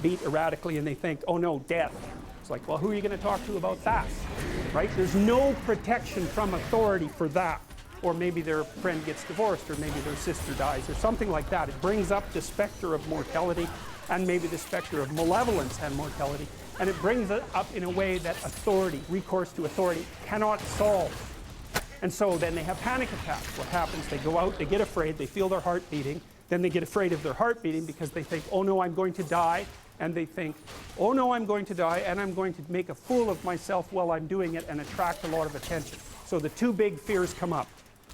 beat erratically, and they think, oh no, death. It's like, well, who are you going to talk to about that, right? There's no protection from authority for that. Or maybe their friend gets divorced, or maybe their sister dies, or something like that. It brings up the specter of mortality, and maybe the specter of malevolence and mortality, and it brings it up in a way that authority, recourse to authority, cannot solve. And so then they have panic attacks. What happens? They go out, they get afraid, they feel their heart beating, then they get afraid of their heart beating because they think, oh no, I'm going to die, and they think, oh no, I'm going to die, and I'm going to make a fool of myself while I'm doing it and attract a lot of attention. So the two big fears come up.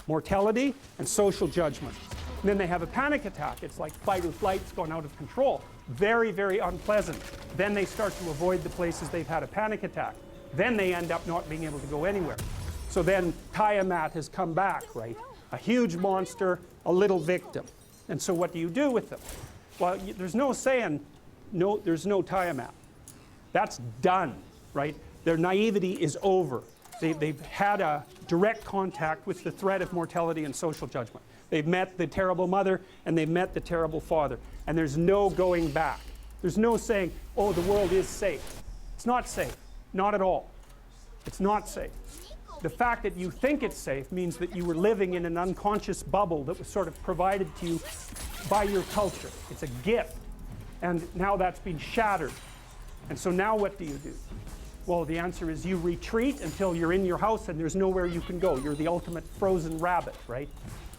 Mortality and social judgment. And then they have a panic attack. It's like fight or flight's gone out of control. Very, very unpleasant. Then they start to avoid the places they've had a panic attack. Then they end up not being able to go anywhere. So then Tiamat has come back, right? A huge monster, a little victim. And so what do you do with them? Well, there's no saying, no, there's no Tiamat. That's done, right? Their naivety is over. They've had a direct contact with the threat of mortality and social judgment. They've met the terrible mother and they've met the terrible father. And there's no going back. There's no saying, oh, the world is safe. It's not safe. Not at all. It's not safe. The fact that you think it's safe means that you were living in an unconscious bubble that was sort of provided to you by your culture. It's a gift. And now that's been shattered. And so now what do you do? Well, the answer is you retreat until you're in your house and there's nowhere you can go. You're the ultimate frozen rabbit, right?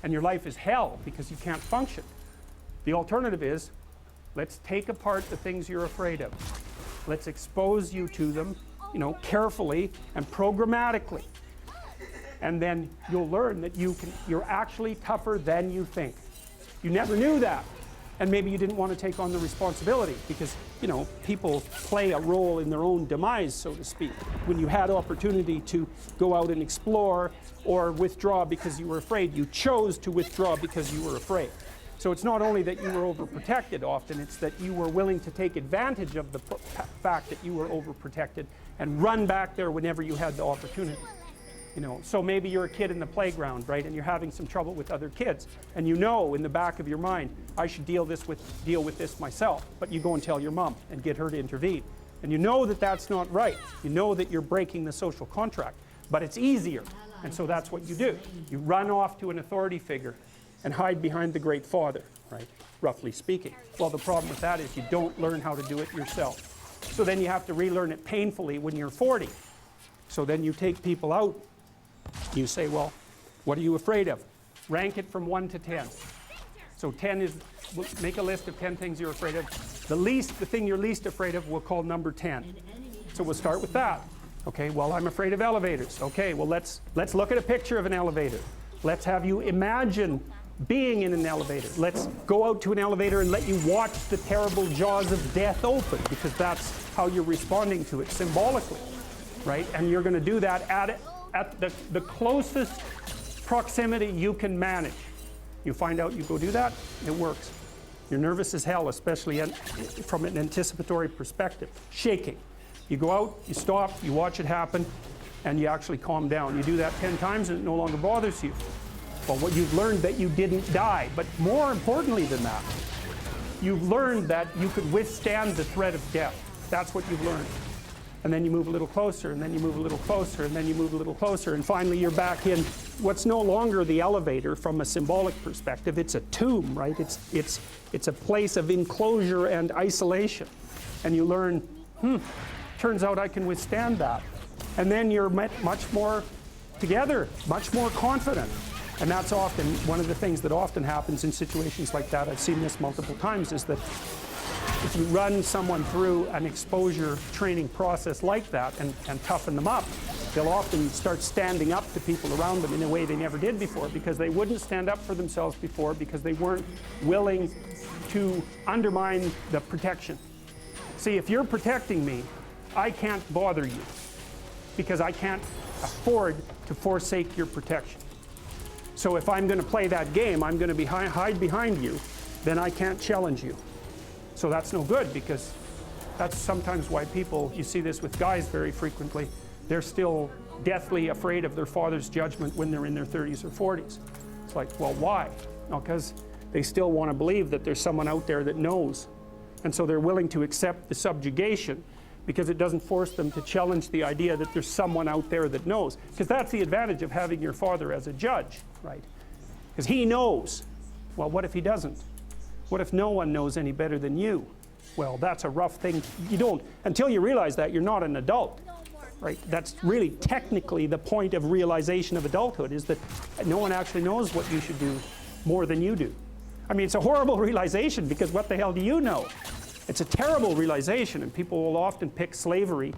And your life is hell because you can't function. The alternative is, let's take apart the things you're afraid of. Let's expose you to them, you know, carefully and programmatically. And then you'll learn that you're actually tougher than you think. You never knew that. And maybe you didn't want to take on the responsibility because, you know, people play a role in their own demise, so to speak. When you had opportunity to go out and explore or withdraw because you were afraid, you chose to withdraw because you were afraid. So it's not only that you were overprotected often, it's that you were willing to take advantage of the fact that you were overprotected and run back there whenever you had the opportunity. You know, so maybe you're a kid in the playground, right, and you're having some trouble with other kids, and you know in the back of your mind, I should deal with this myself, but you go and tell your mom and get her to intervene. And you know that that's not right. You know that you're breaking the social contract, but it's easier, and so that's what you do. You run off to an authority figure and hide behind the Great Father, right, roughly speaking. Well, the problem with that is you don't learn how to do it yourself. So then you have to relearn it painfully when you're 40. So then you take people out. You say, well, what are you afraid of? Rank it from 1 to 10. So 10 is, we'll make a list of 10 things you're afraid of. The thing you're least afraid of, we'll call number 10. So we'll start with that. Okay, well, I'm afraid of elevators. Okay, well, let's look at a picture of an elevator. Let's have you imagine being in an elevator. Let's go out to an elevator and let you watch the terrible jaws of death open, because that's how you're responding to it symbolically, right? And you're going to do that at the closest proximity you can manage. You find out, you go do that, it works. You're nervous as hell, especially from an anticipatory perspective. Shaking. You go out, you stop, you watch it happen, and you actually calm down. You do that 10 times and it no longer bothers you. Well, what you've learned that you didn't die, but more importantly than that, you've learned that you could withstand the threat of death. That's what you've learned. And then you move a little closer, and then you move a little closer, and then you move a little closer, and finally you're back in what's no longer the elevator from a symbolic perspective. It's a tomb, right? It's a place of enclosure and isolation. And you learn, turns out I can withstand that. And then you're much more together, much more confident. And that's often one of the things that often happens in situations like that. I've seen this multiple times, is that if you run someone through an exposure training process like that and toughen them up, they'll often start standing up to people around them in a way they never did before, because they wouldn't stand up for themselves before because they weren't willing to undermine the protection. See, if you're protecting me, I can't bother you because I can't afford to forsake your protection. So if I'm going to play that game, I'm going to hide behind you, then I can't challenge you. So that's no good, because that's sometimes why people, you see this with guys very frequently, they're still deathly afraid of their father's judgment when they're in their 30s or 40s. It's like, well, why? No, because they still want to believe that there's someone out there that knows. And so they're willing to accept the subjugation because it doesn't force them to challenge the idea that there's someone out there that knows. Because that's the advantage of having your father as a judge, right? Because he knows. Well, what if he doesn't? What if no one knows any better than you? Well, that's a rough thing. You don't, until you realize that, you're not an adult, right? That's really technically the point of realization of adulthood, is that no one actually knows what you should do more than you do. I mean, it's a horrible realization, because what the hell do you know? It's a terrible realization, and people will often pick slavery,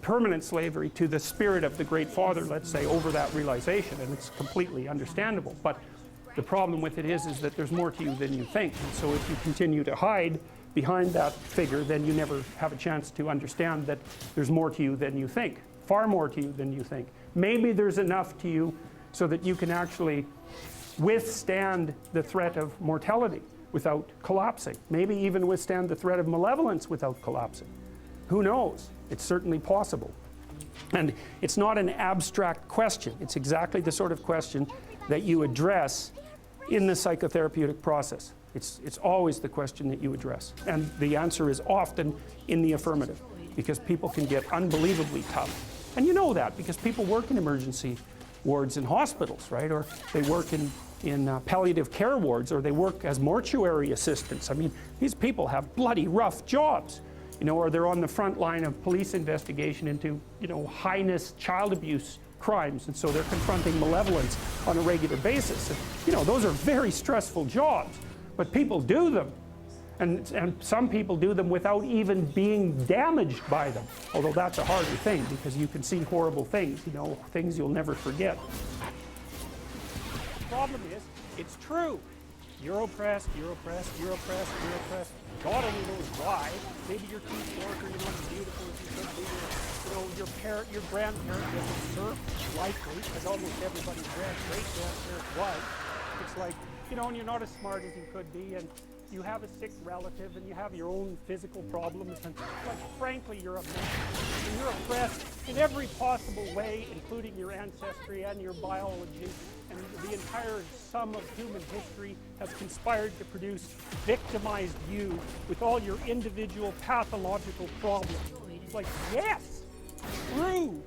permanent slavery, to the spirit of the Great Father, let's say, over that realization, and it's completely understandable. But the problem with it is that there's more to you than you think. And so if you continue to hide behind that figure, then you never have a chance to understand that there's more to you than you think, far more to you than you think. Maybe there's enough to you so that you can actually withstand the threat of mortality without collapsing. Maybe even withstand the threat of malevolence without collapsing. Who knows? It's certainly possible. And it's not an abstract question. It's exactly the sort of question that you address in the psychotherapeutic process. It's always the question that you address. And the answer is often in the affirmative, because people can get unbelievably tough. And you know that because people work in emergency wards in hospitals, right? Or they work in palliative care wards, or they work as mortuary assistants. I mean, these people have bloody rough jobs, you know, or they're on the front line of police investigation into, you know, heinous child abuse crimes, and so they're confronting malevolence on a regular basis. And, you know, those are very stressful jobs, but people do them. And some people do them without even being damaged by them, although that's a harder thing because you can see horrible things, you know, things you'll never forget. The problem is, it's true. You're oppressed, you're oppressed, you're oppressed, you're oppressed. God only knows why. Maybe you're too short or you're not as beautiful as you could be. You know, your grandparent wasn't served, likely, because almost everybody's great-grandparent was. It's like, you know, and you're not as smart as you could be, and you have a sick relative, and you have your own physical problems, and like, frankly, you're a mess. And you're oppressed in every possible way, including your ancestry and your biology, and the entire sum of human history has conspired to produce victimized you with all your individual pathological problems. It's like, yes, true,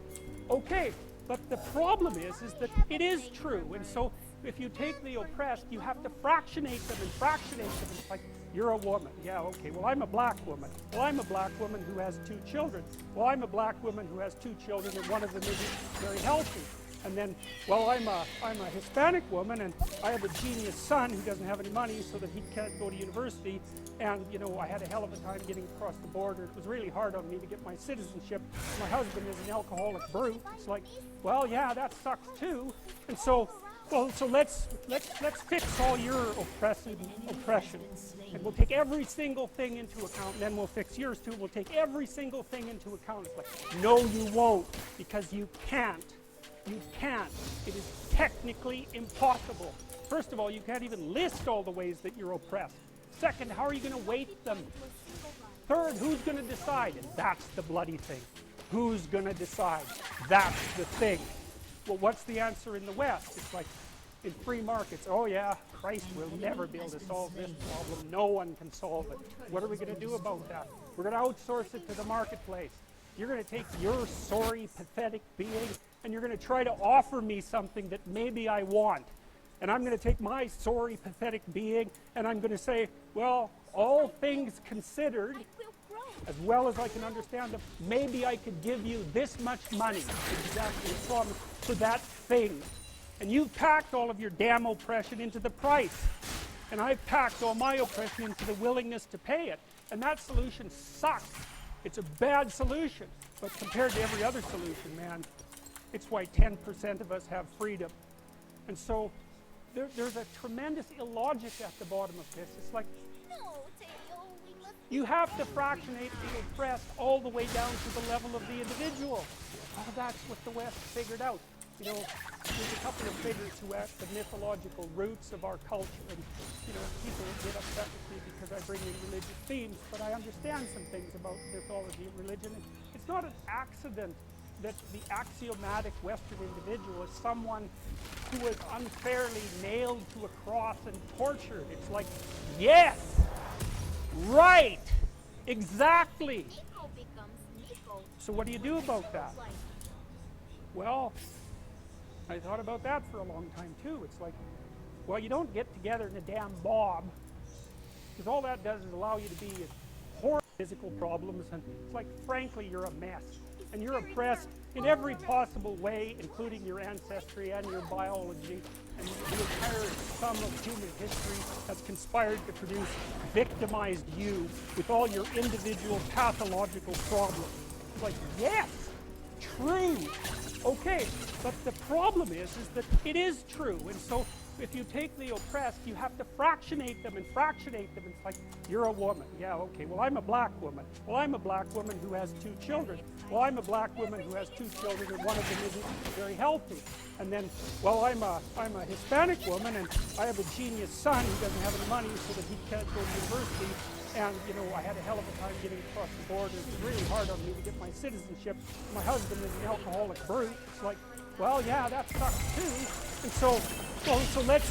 okay, but the problem is that it is true, and so if you take the oppressed, you have to fractionate them and fractionate them. It's like, you're a woman. Yeah, okay, well, I'm a black woman. Well, I'm a black woman who has 2 children. Well, I'm a black woman who has 2 children, and one of them isn't very healthy. And then, well, I'm a Hispanic woman, and I have a genius son who doesn't have any money so that he can't go to university. And, you know, I had a hell of a time getting across the border. It was really hard on me to get my citizenship. My husband is an alcoholic brute. It's like, well, yeah, that sucks too. And so, well, so let's fix all your oppression, and we'll take every single thing into account, and then we'll fix yours too. We'll take every single thing into account. It's like, no, you won't, because you can't. You can't. It is technically impossible. First of all, you can't even list all the ways that you're oppressed. Second, how are you going to weight them? Third, who's going to decide? And that's the bloody thing. Who's going to decide? That's the thing. Well, what's the answer in the West? It's like, in free markets, oh yeah, Christ will never be able to solve this problem. No one can solve it. What are we going to do about that? We're going to outsource it to the marketplace. You're going to take your sorry, pathetic being, and you're going to try to offer me something that maybe I want. And I'm going to take my sorry, pathetic being, and I'm going to say, well, all things considered, as well as I can understand them, maybe I could give you this much money, exactly, for that thing. And you've packed all of your damn oppression into the price. And I've packed all my oppression into the willingness to pay it. And that solution sucks. It's a bad solution. But compared to every other solution, man, it's why 10% of us have freedom. And so there's a tremendous illogic at the bottom of this. It's like, you have to fractionate the oppressed all the way down to the level of the individual. Oh, that's what the West figured out. You know, there's a couple of figures who have the mythological roots of our culture, and, you know, people get upset with me because I bring in religious themes, but I understand some things about mythology and religion. And it's not an accident that the axiomatic Western individual is someone who was unfairly nailed to a cross and tortured. It's like, yes, right, exactly. So what do you do about that? Well, I thought about that for a long time too. It's like, well, you don't get together in a damn mob, because all that does is allow you to be horrible physical problems, and it's like, frankly, you're a mess. And you're oppressed in every possible way, including your ancestry and your biology, and the entire sum of human history has conspired to produce victimized you with all your individual pathological problems. It's like, yes, true. Okay, but the problem is that it is true, and so if you take the oppressed, you have to fractionate them and fractionate them. It's like, you're a woman. Yeah, okay, well, I'm a black woman. Well, I'm a black woman who has 2 children. Well, I'm a black woman who has 2 children, and one of them isn't very healthy. And then, well, I'm a Hispanic woman, and I have a genius son who doesn't have any money so that he can't go to university. And, you know, I had a hell of a time getting across the border. It was really hard on me to get my citizenship. My husband is an alcoholic brute. It's like, well, yeah, that sucks too. And so let's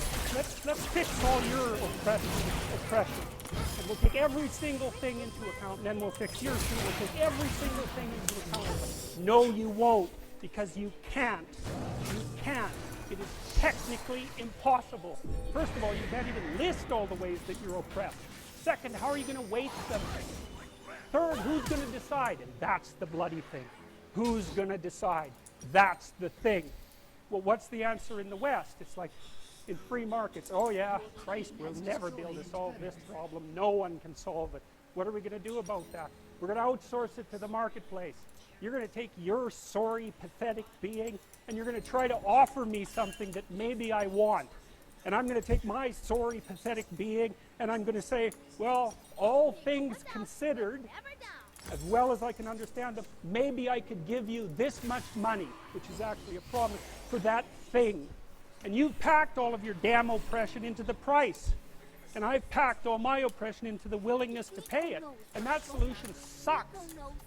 fix all your oppression. And we'll take every single thing into account, and then we'll fix yours too. We'll take every single thing into account. No, you won't, because you can't. You can't. It is technically impossible. First of all, you can't even list all the ways that you're oppressed. Second, how are you going to weight them? Third, who's going to decide? And that's the bloody thing. Who's going to decide? That's the thing. Well, what's the answer in the West? It's like in free markets. Oh yeah, Christ will never be able to solve this problem. No one can solve it. What are we going to do about that? We're going to outsource it to the marketplace. You're going to take your sorry, pathetic being, and you're going to try to offer me something that maybe I want. And I'm going to take my sorry, pathetic being, and I'm going to say, well, all things considered, as well as I can understand them, maybe I could give you this much money, which is actually a promise, for that thing. And you've packed all of your damn oppression into the price. And I've packed all my oppression into the willingness to pay it. And that solution sucks.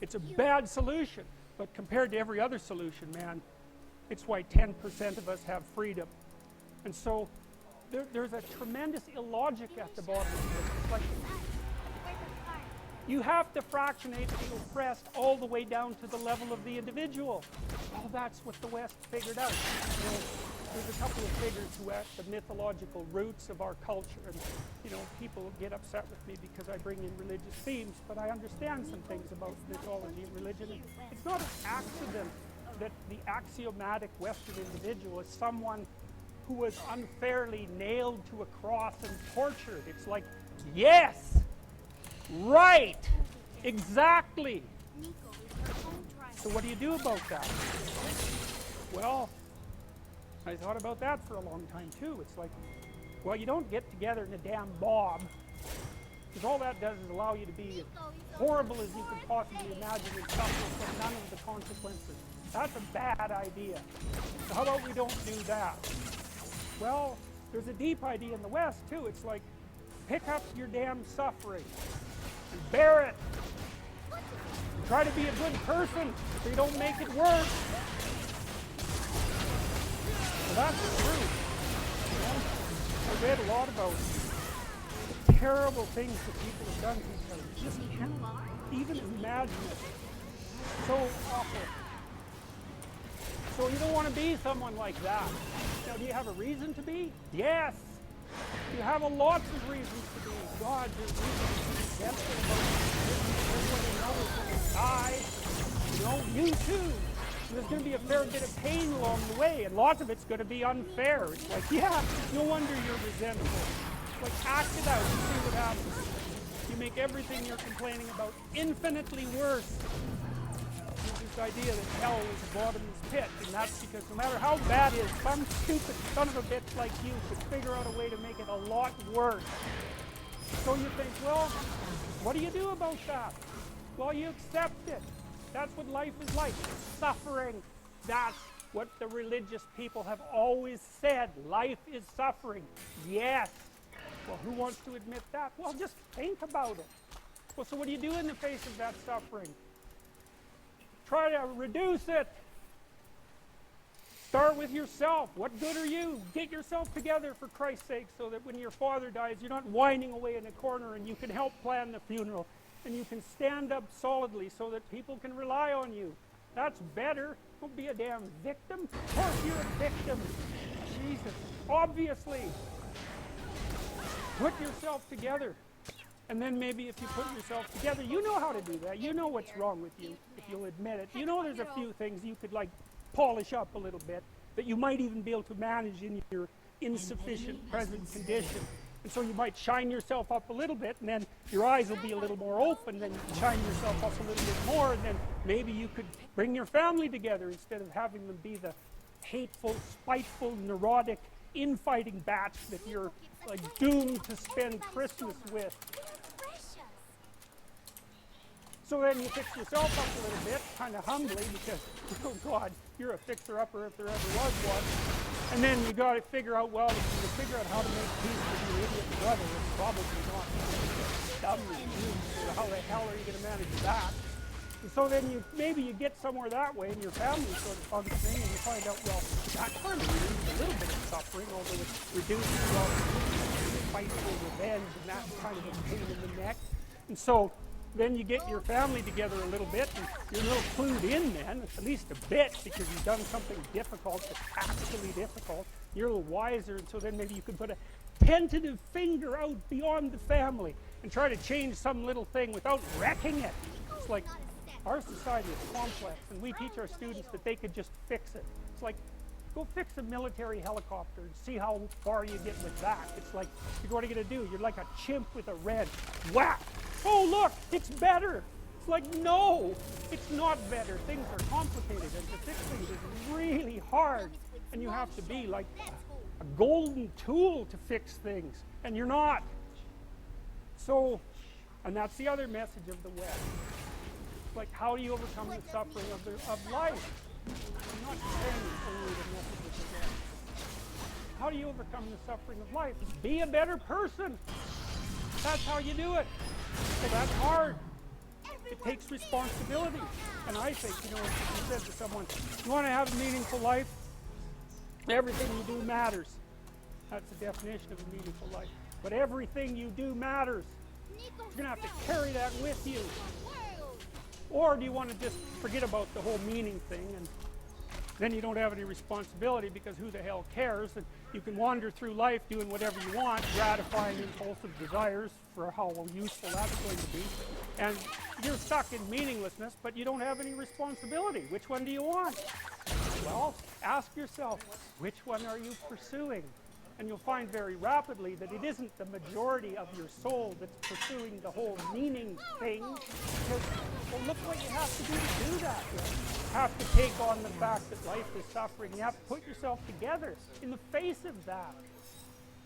It's a bad solution. But compared to every other solution, man, it's why 10% of us have freedom. And so there's a tremendous illogic at the bottom of this. It's like you have to fractionate the oppressed all the way down to the level of the individual. Well, that's what the West figured out. You know, there's a couple of figures who are at the mythological roots of our culture, and you know, people get upset with me because I bring in religious themes, but I understand some things about mythology and religion. It's not an accident that the axiomatic Western individual is someone who was unfairly nailed to a cross and tortured. It's like, yes, right, exactly. So what do you do about that? Well, I thought about that for a long time too. It's like, well, you don't get together in a damn mob, because all that does is allow you to be as horrible as you could possibly imagine and suffer from none of the consequences. That's a bad idea. So how about we don't do that? Well, there's a deep idea in the West too. It's like, pick up your damn suffering and bear it. And try to be a good person so you don't make it worse. So that's the truth. You know, I read a lot about the terrible things that people have done to each other. You just can't even imagine it. So awful. So you don't want to be someone like that. Now, do you have a reason to be? Yes. You have a lots of reasons to be. God, there's reasons to be resentful about everybody knows when die. You know, you too. There's going to be a fair bit of pain along the way, and lots of it's going to be unfair. It's like, yeah, no wonder you're resentful. It's like, act it out and see what happens. You make everything you're complaining about infinitely worse. This idea that hell is a bottomless pit, and that's because no matter how bad it is, some stupid son of a bitch like you could figure out a way to make it a lot worse. So you think, well, what do you do about that? Well, you accept it. That's what life is like. Suffering. That's what the religious people have always said. Life is suffering. Yes. Well, who wants to admit that? Well, just think about it. Well, so what do you do in the face of that suffering? Try to reduce it. Start with yourself. What good are you? Get yourself together for Christ's sake, so that when your father dies, you're not whining away in a corner, and you can help plan the funeral, and you can stand up solidly so that people can rely on you. That's better. Don't be a damn victim. Of course you're a victim. Jesus. Obviously. Put yourself together. And then maybe if you put yourself together, you know how to do that. You know what's wrong with you, if you'll admit it. You know there's a few things you could like polish up a little bit, that you might even be able to manage in your insufficient present condition. And so you might shine yourself up a little bit, and then your eyes will be a little more open, then you can shine yourself up a little bit more, and then maybe you could bring your family together instead of having them be the hateful, spiteful, neurotic, infighting batch that you're like doomed to spend Christmas with. So then you fix yourself up a little bit, kind of humbly, because, oh God, you're a fixer-upper if there ever was one. And then you got to figure out, well, if you figure out how to make peace with your idiot brother, it's probably not dumb as you. So how the hell are you going to manage that? And so then maybe you get somewhere that way, and your family's sort of functioning, and you find out, well, that kind of relieves a little bit of suffering, although it's reduced to all fight for revenge, and that's kind of a pain in the neck. And so then you get your family together a little bit, and you're a little clued in then, at least a bit, because you've done something difficult that's actually difficult. You're a little wiser, and so then maybe you could put a tentative finger out beyond the family and try to change some little thing without wrecking it. It's like our society is complex, and we teach our students that they could just fix it. It's like, go fix a military helicopter and see how far you get with that. It's like, what are you going to do? You're like a chimp with a red. Whack! Oh, look, it's better. It's like, no, it's not better. Things are complicated, and to fix things is really hard. And you have to be like a golden tool to fix things, and you're not. So, and that's the other message of the West. Like, how do you overcome the suffering of life? I'm not saying only the message of the West. How do you overcome the suffering of life? Be a better person. That's how you do it. So that's hard. It takes responsibility. And I think, if you said to someone, you want to have a meaningful life? Everything you do matters. That's the definition of a meaningful life. But everything you do matters. You're going to have to carry that with you. Or do you want to just forget about the whole meaning thing, and then you don't have any responsibility, because who the hell cares? And you can wander through life doing whatever you want, gratifying impulsive desires for how useful that's going to be. And you're stuck in meaninglessness, but you don't have any responsibility. Which one do you want? Well, ask yourself, which one are you pursuing? And you'll find very rapidly that it isn't the majority of your soul that's pursuing the whole meaning thing. Because, well, look what you have to do that. You have to take on the fact that life is suffering. You have to put yourself together in the face of that.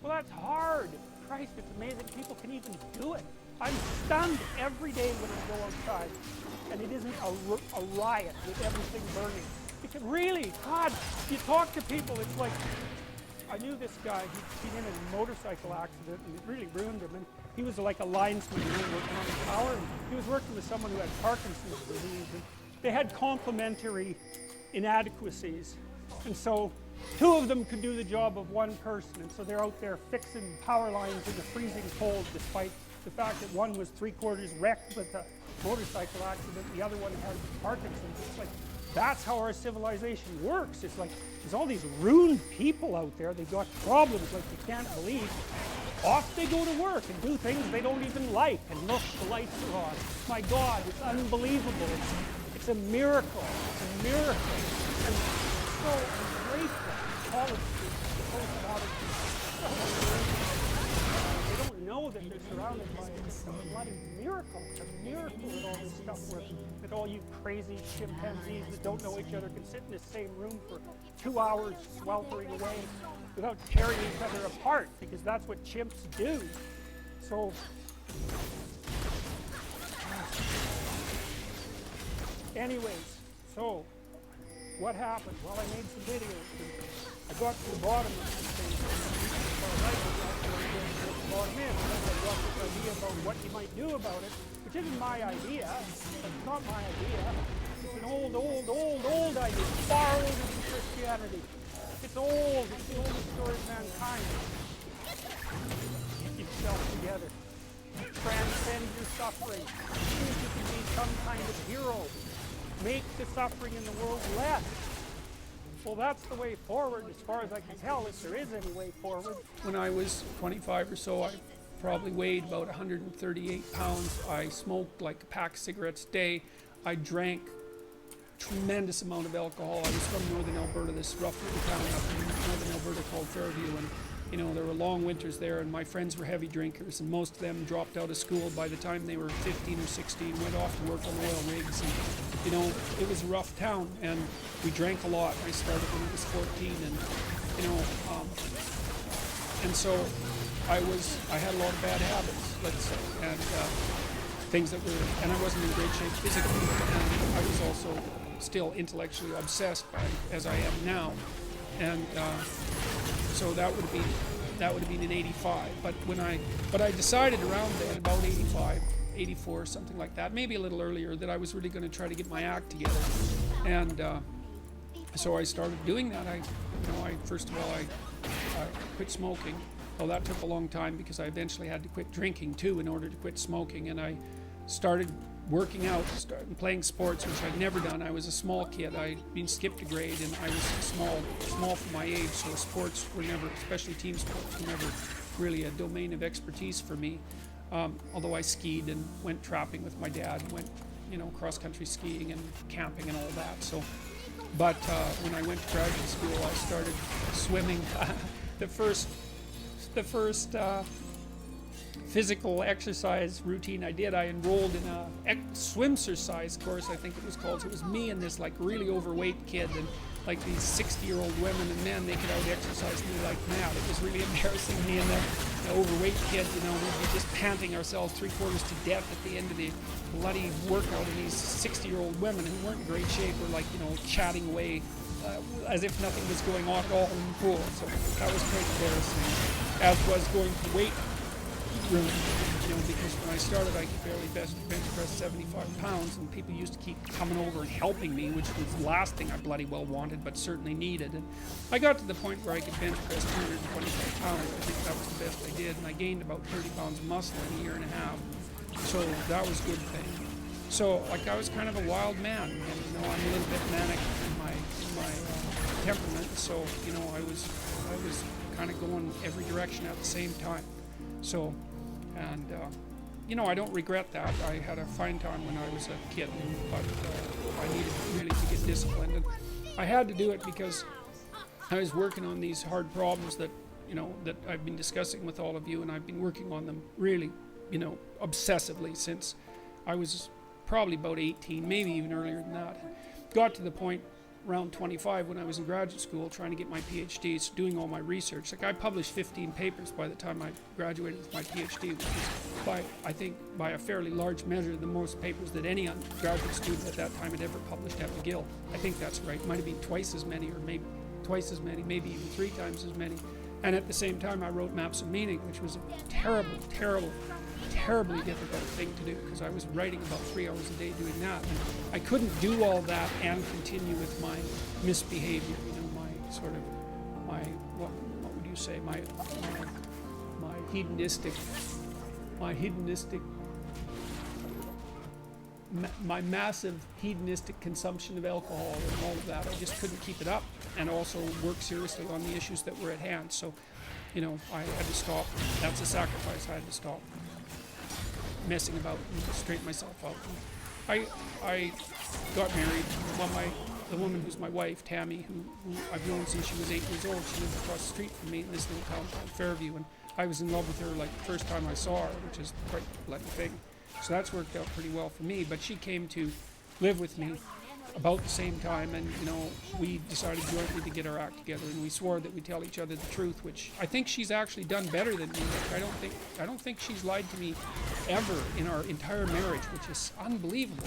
Well, that's hard. Christ, it's amazing people can even do it. I'm stunned every day when I go outside, and it isn't a riot with everything burning. Because really, God, you talk to people, it's like, I knew this guy, he'd been in a motorcycle accident, and it really ruined him. And he was like a linesman working on the tower, and he was working with someone who had Parkinson's disease. And they had complementary inadequacies. And so two of them could do the job of one person. And so they're out there fixing power lines in the freezing cold, despite the fact that one was 3/4 wrecked with a motorcycle accident, the other one had Parkinson's. It's like, that's how our civilization works. It's like, there's all these ruined people out there. They've got problems like you can't believe. Off they go to work and do things they don't even like. And look, the lights are on. My God, it's unbelievable. It's a miracle. It's a miracle. And so grateful. College students, postmodern students, they don't know that they're surrounded by a bloody miracle. It's a miracle that all this stuff works. That all you crazy chimpanzees that don't know each other can sit in the same room for 2 hours sweltering away without tearing each other apart, because that's what chimps do. So, anyways, so what happened? Well, I made some videos. I got to the bottom of this thing. I got this idea about what you might do about it, which isn't my idea. It's not my idea. It's an old idea. Far older than Christianity. It's old. It's the oldest story of mankind. Get yourself together. Transcend your suffering. See if you can be some kind of hero. Make the suffering in the world less. Well, that's the way forward, as far as I can tell, if there is any way forward. When I was 25 or so, I probably weighed about 138 pounds. I smoked like a pack of cigarettes a day. I drank tremendous amount of alcohol. I was from northern Alberta, this rough little town up in northern Alberta called Fairview, and there were long winters there, and my friends were heavy drinkers, and most of them dropped out of school by the time they were 15 or 16, went off to work on oil rigs, and it was a rough town, and we drank a lot. I started when I was 14, and so I had a lot of bad habits, let's say, and things that were, and I wasn't in great shape physically, and I was also still intellectually obsessed by, as I am now. And so that would have been in 85. But I decided around then, about 85, 84, something like that, maybe a little earlier, that I was really going to try to get my act together. And so I started doing that. First of all, I quit smoking. Well, that took a long time because I eventually had to quit drinking too in order to quit smoking. And I started working out, started playing sports, which I'd never done. I was a small kid. I'd been skipped a grade, and I was small for my age, so sports were never, especially team sports, were never really a domain of expertise for me. Although I skied and went trapping with my dad, and went, cross-country skiing and camping and all that. So, but when I went to graduate school, I started swimming. The first physical exercise routine I did, I enrolled in a swimsercise course, I think it was called. So it was me and this like really overweight kid, and like these 60-year-old women and men, they could out-exercise me like mad. It was really embarrassing. Me and the overweight kid, we'd be just panting ourselves 3/4 to death at the end of the bloody workout, and these 60-year-old women who weren't in great shape were like, chatting away as if nothing was going on at all in the pool. So that was quite embarrassing, as was going to weight room, because when I started I could barely bench press 75 pounds, and people used to keep coming over and helping me, which was the last thing I bloody well wanted, but certainly needed. And I got to the point where I could bench press 225 pounds. I think that was the best I did, and I gained about 30 pounds of muscle in a year and a half. So that was a good thing. So I was kind of a wild man, and I'm a little bit manic in my temperament. So I was kind of going every direction at the same time. So, and I don't regret that. I had a fine time when I was a kid, but I needed really to get disciplined, and I had to do it because I was working on these hard problems that that I've been discussing with all of you, and I've been working on them really, obsessively since I was probably about 18, maybe even earlier than that. Got to the point around 25 when I was in graduate school trying to get my PhD, so doing all my research. Like I published 15 papers by the time I graduated with my PhD, which is I think by a fairly large measure the most papers that any graduate student at that time had ever published at McGill. I think that's right. It might have been twice as many, or maybe twice as many, maybe even 3 times as many. And at the same time I wrote Maps of Meaning, which was a terribly difficult thing to do, because I was writing about 3 hours a day doing that, and I couldn't do all that and continue with my misbehavior, my sort of, what would you say, my hedonistic, my massive hedonistic consumption of alcohol and all of that. I just couldn't keep it up, and also work seriously on the issues that were at hand. So, I had to stop. That's a sacrifice. I had to stop messing about and straighten myself out. I got married. Well, the woman who's my wife, Tammy, who I've known since she was 8 years old, she lived across the street from me in this little town called Fairview, and I was in love with her like the first time I saw her, which is quite a bloody thing. So that's worked out pretty well for me. But she came to live with me about the same time, and we decided jointly to get our act together, and we swore that we'd tell each other the truth, which I think she's actually done better than me. Like, I don't think she's lied to me ever in our entire marriage, which is unbelievable.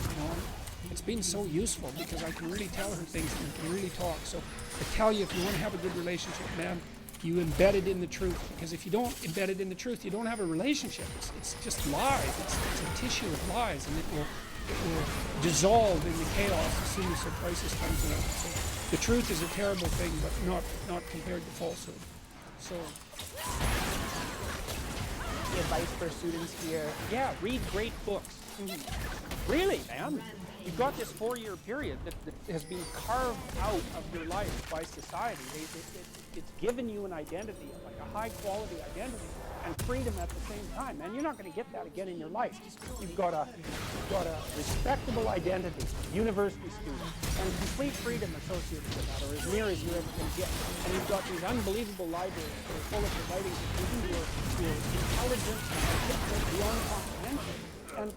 It's been so useful because I can really tell her things and we can really talk. So I tell you, if you want to have a good relationship, man, you embed it in the truth, because if you don't embed it in the truth, you don't have a relationship. It's just lies. It's a tissue of lies, and it will dissolve in the chaos as soon as the crisis comes along. So the truth is a terrible thing, but not compared to falsehood. So the advice for students here? Yeah, read great books. Really, man. You've got this 4-year period that has been carved out of your life by society. It's given you an identity, like a high-quality identity, and freedom at the same time. And you're not going to get that again in your life. You've got a respectable identity, university student, and complete freedom associated with that, or as near as you ever can get. And you've got these unbelievable libraries that are full of the writings of people who are intelligent and articulate beyond comprehension. And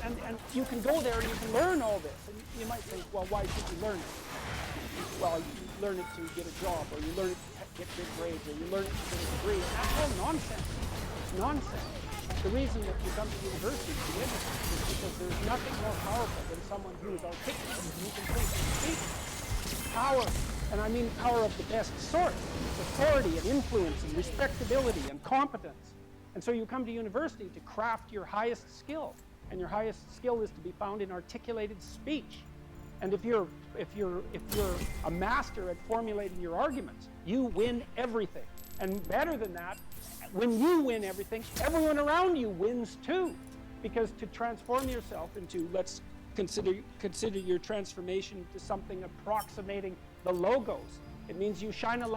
and you can go there and you can learn all this. And you might think, well, why should you learn it? Well, you learn it to get a job, or you learn it to get good grades, or you learn it to get a degree. And that's all nonsense. It's nonsense. The reason that you come to university to begin with is because there's nothing more powerful than someone who is articulate and who can think and speak. Power. And I mean power of the best sort. It's authority and influence and respectability and competence. And so you come to university to craft your highest skill. And your highest skill is to be found in articulated speech. And if you're a master at formulating your arguments, you win everything. And better than that, when you win everything, everyone around you wins too. Because to transform yourself into, let's consider your transformation to something approximating the logos. It means you shine a light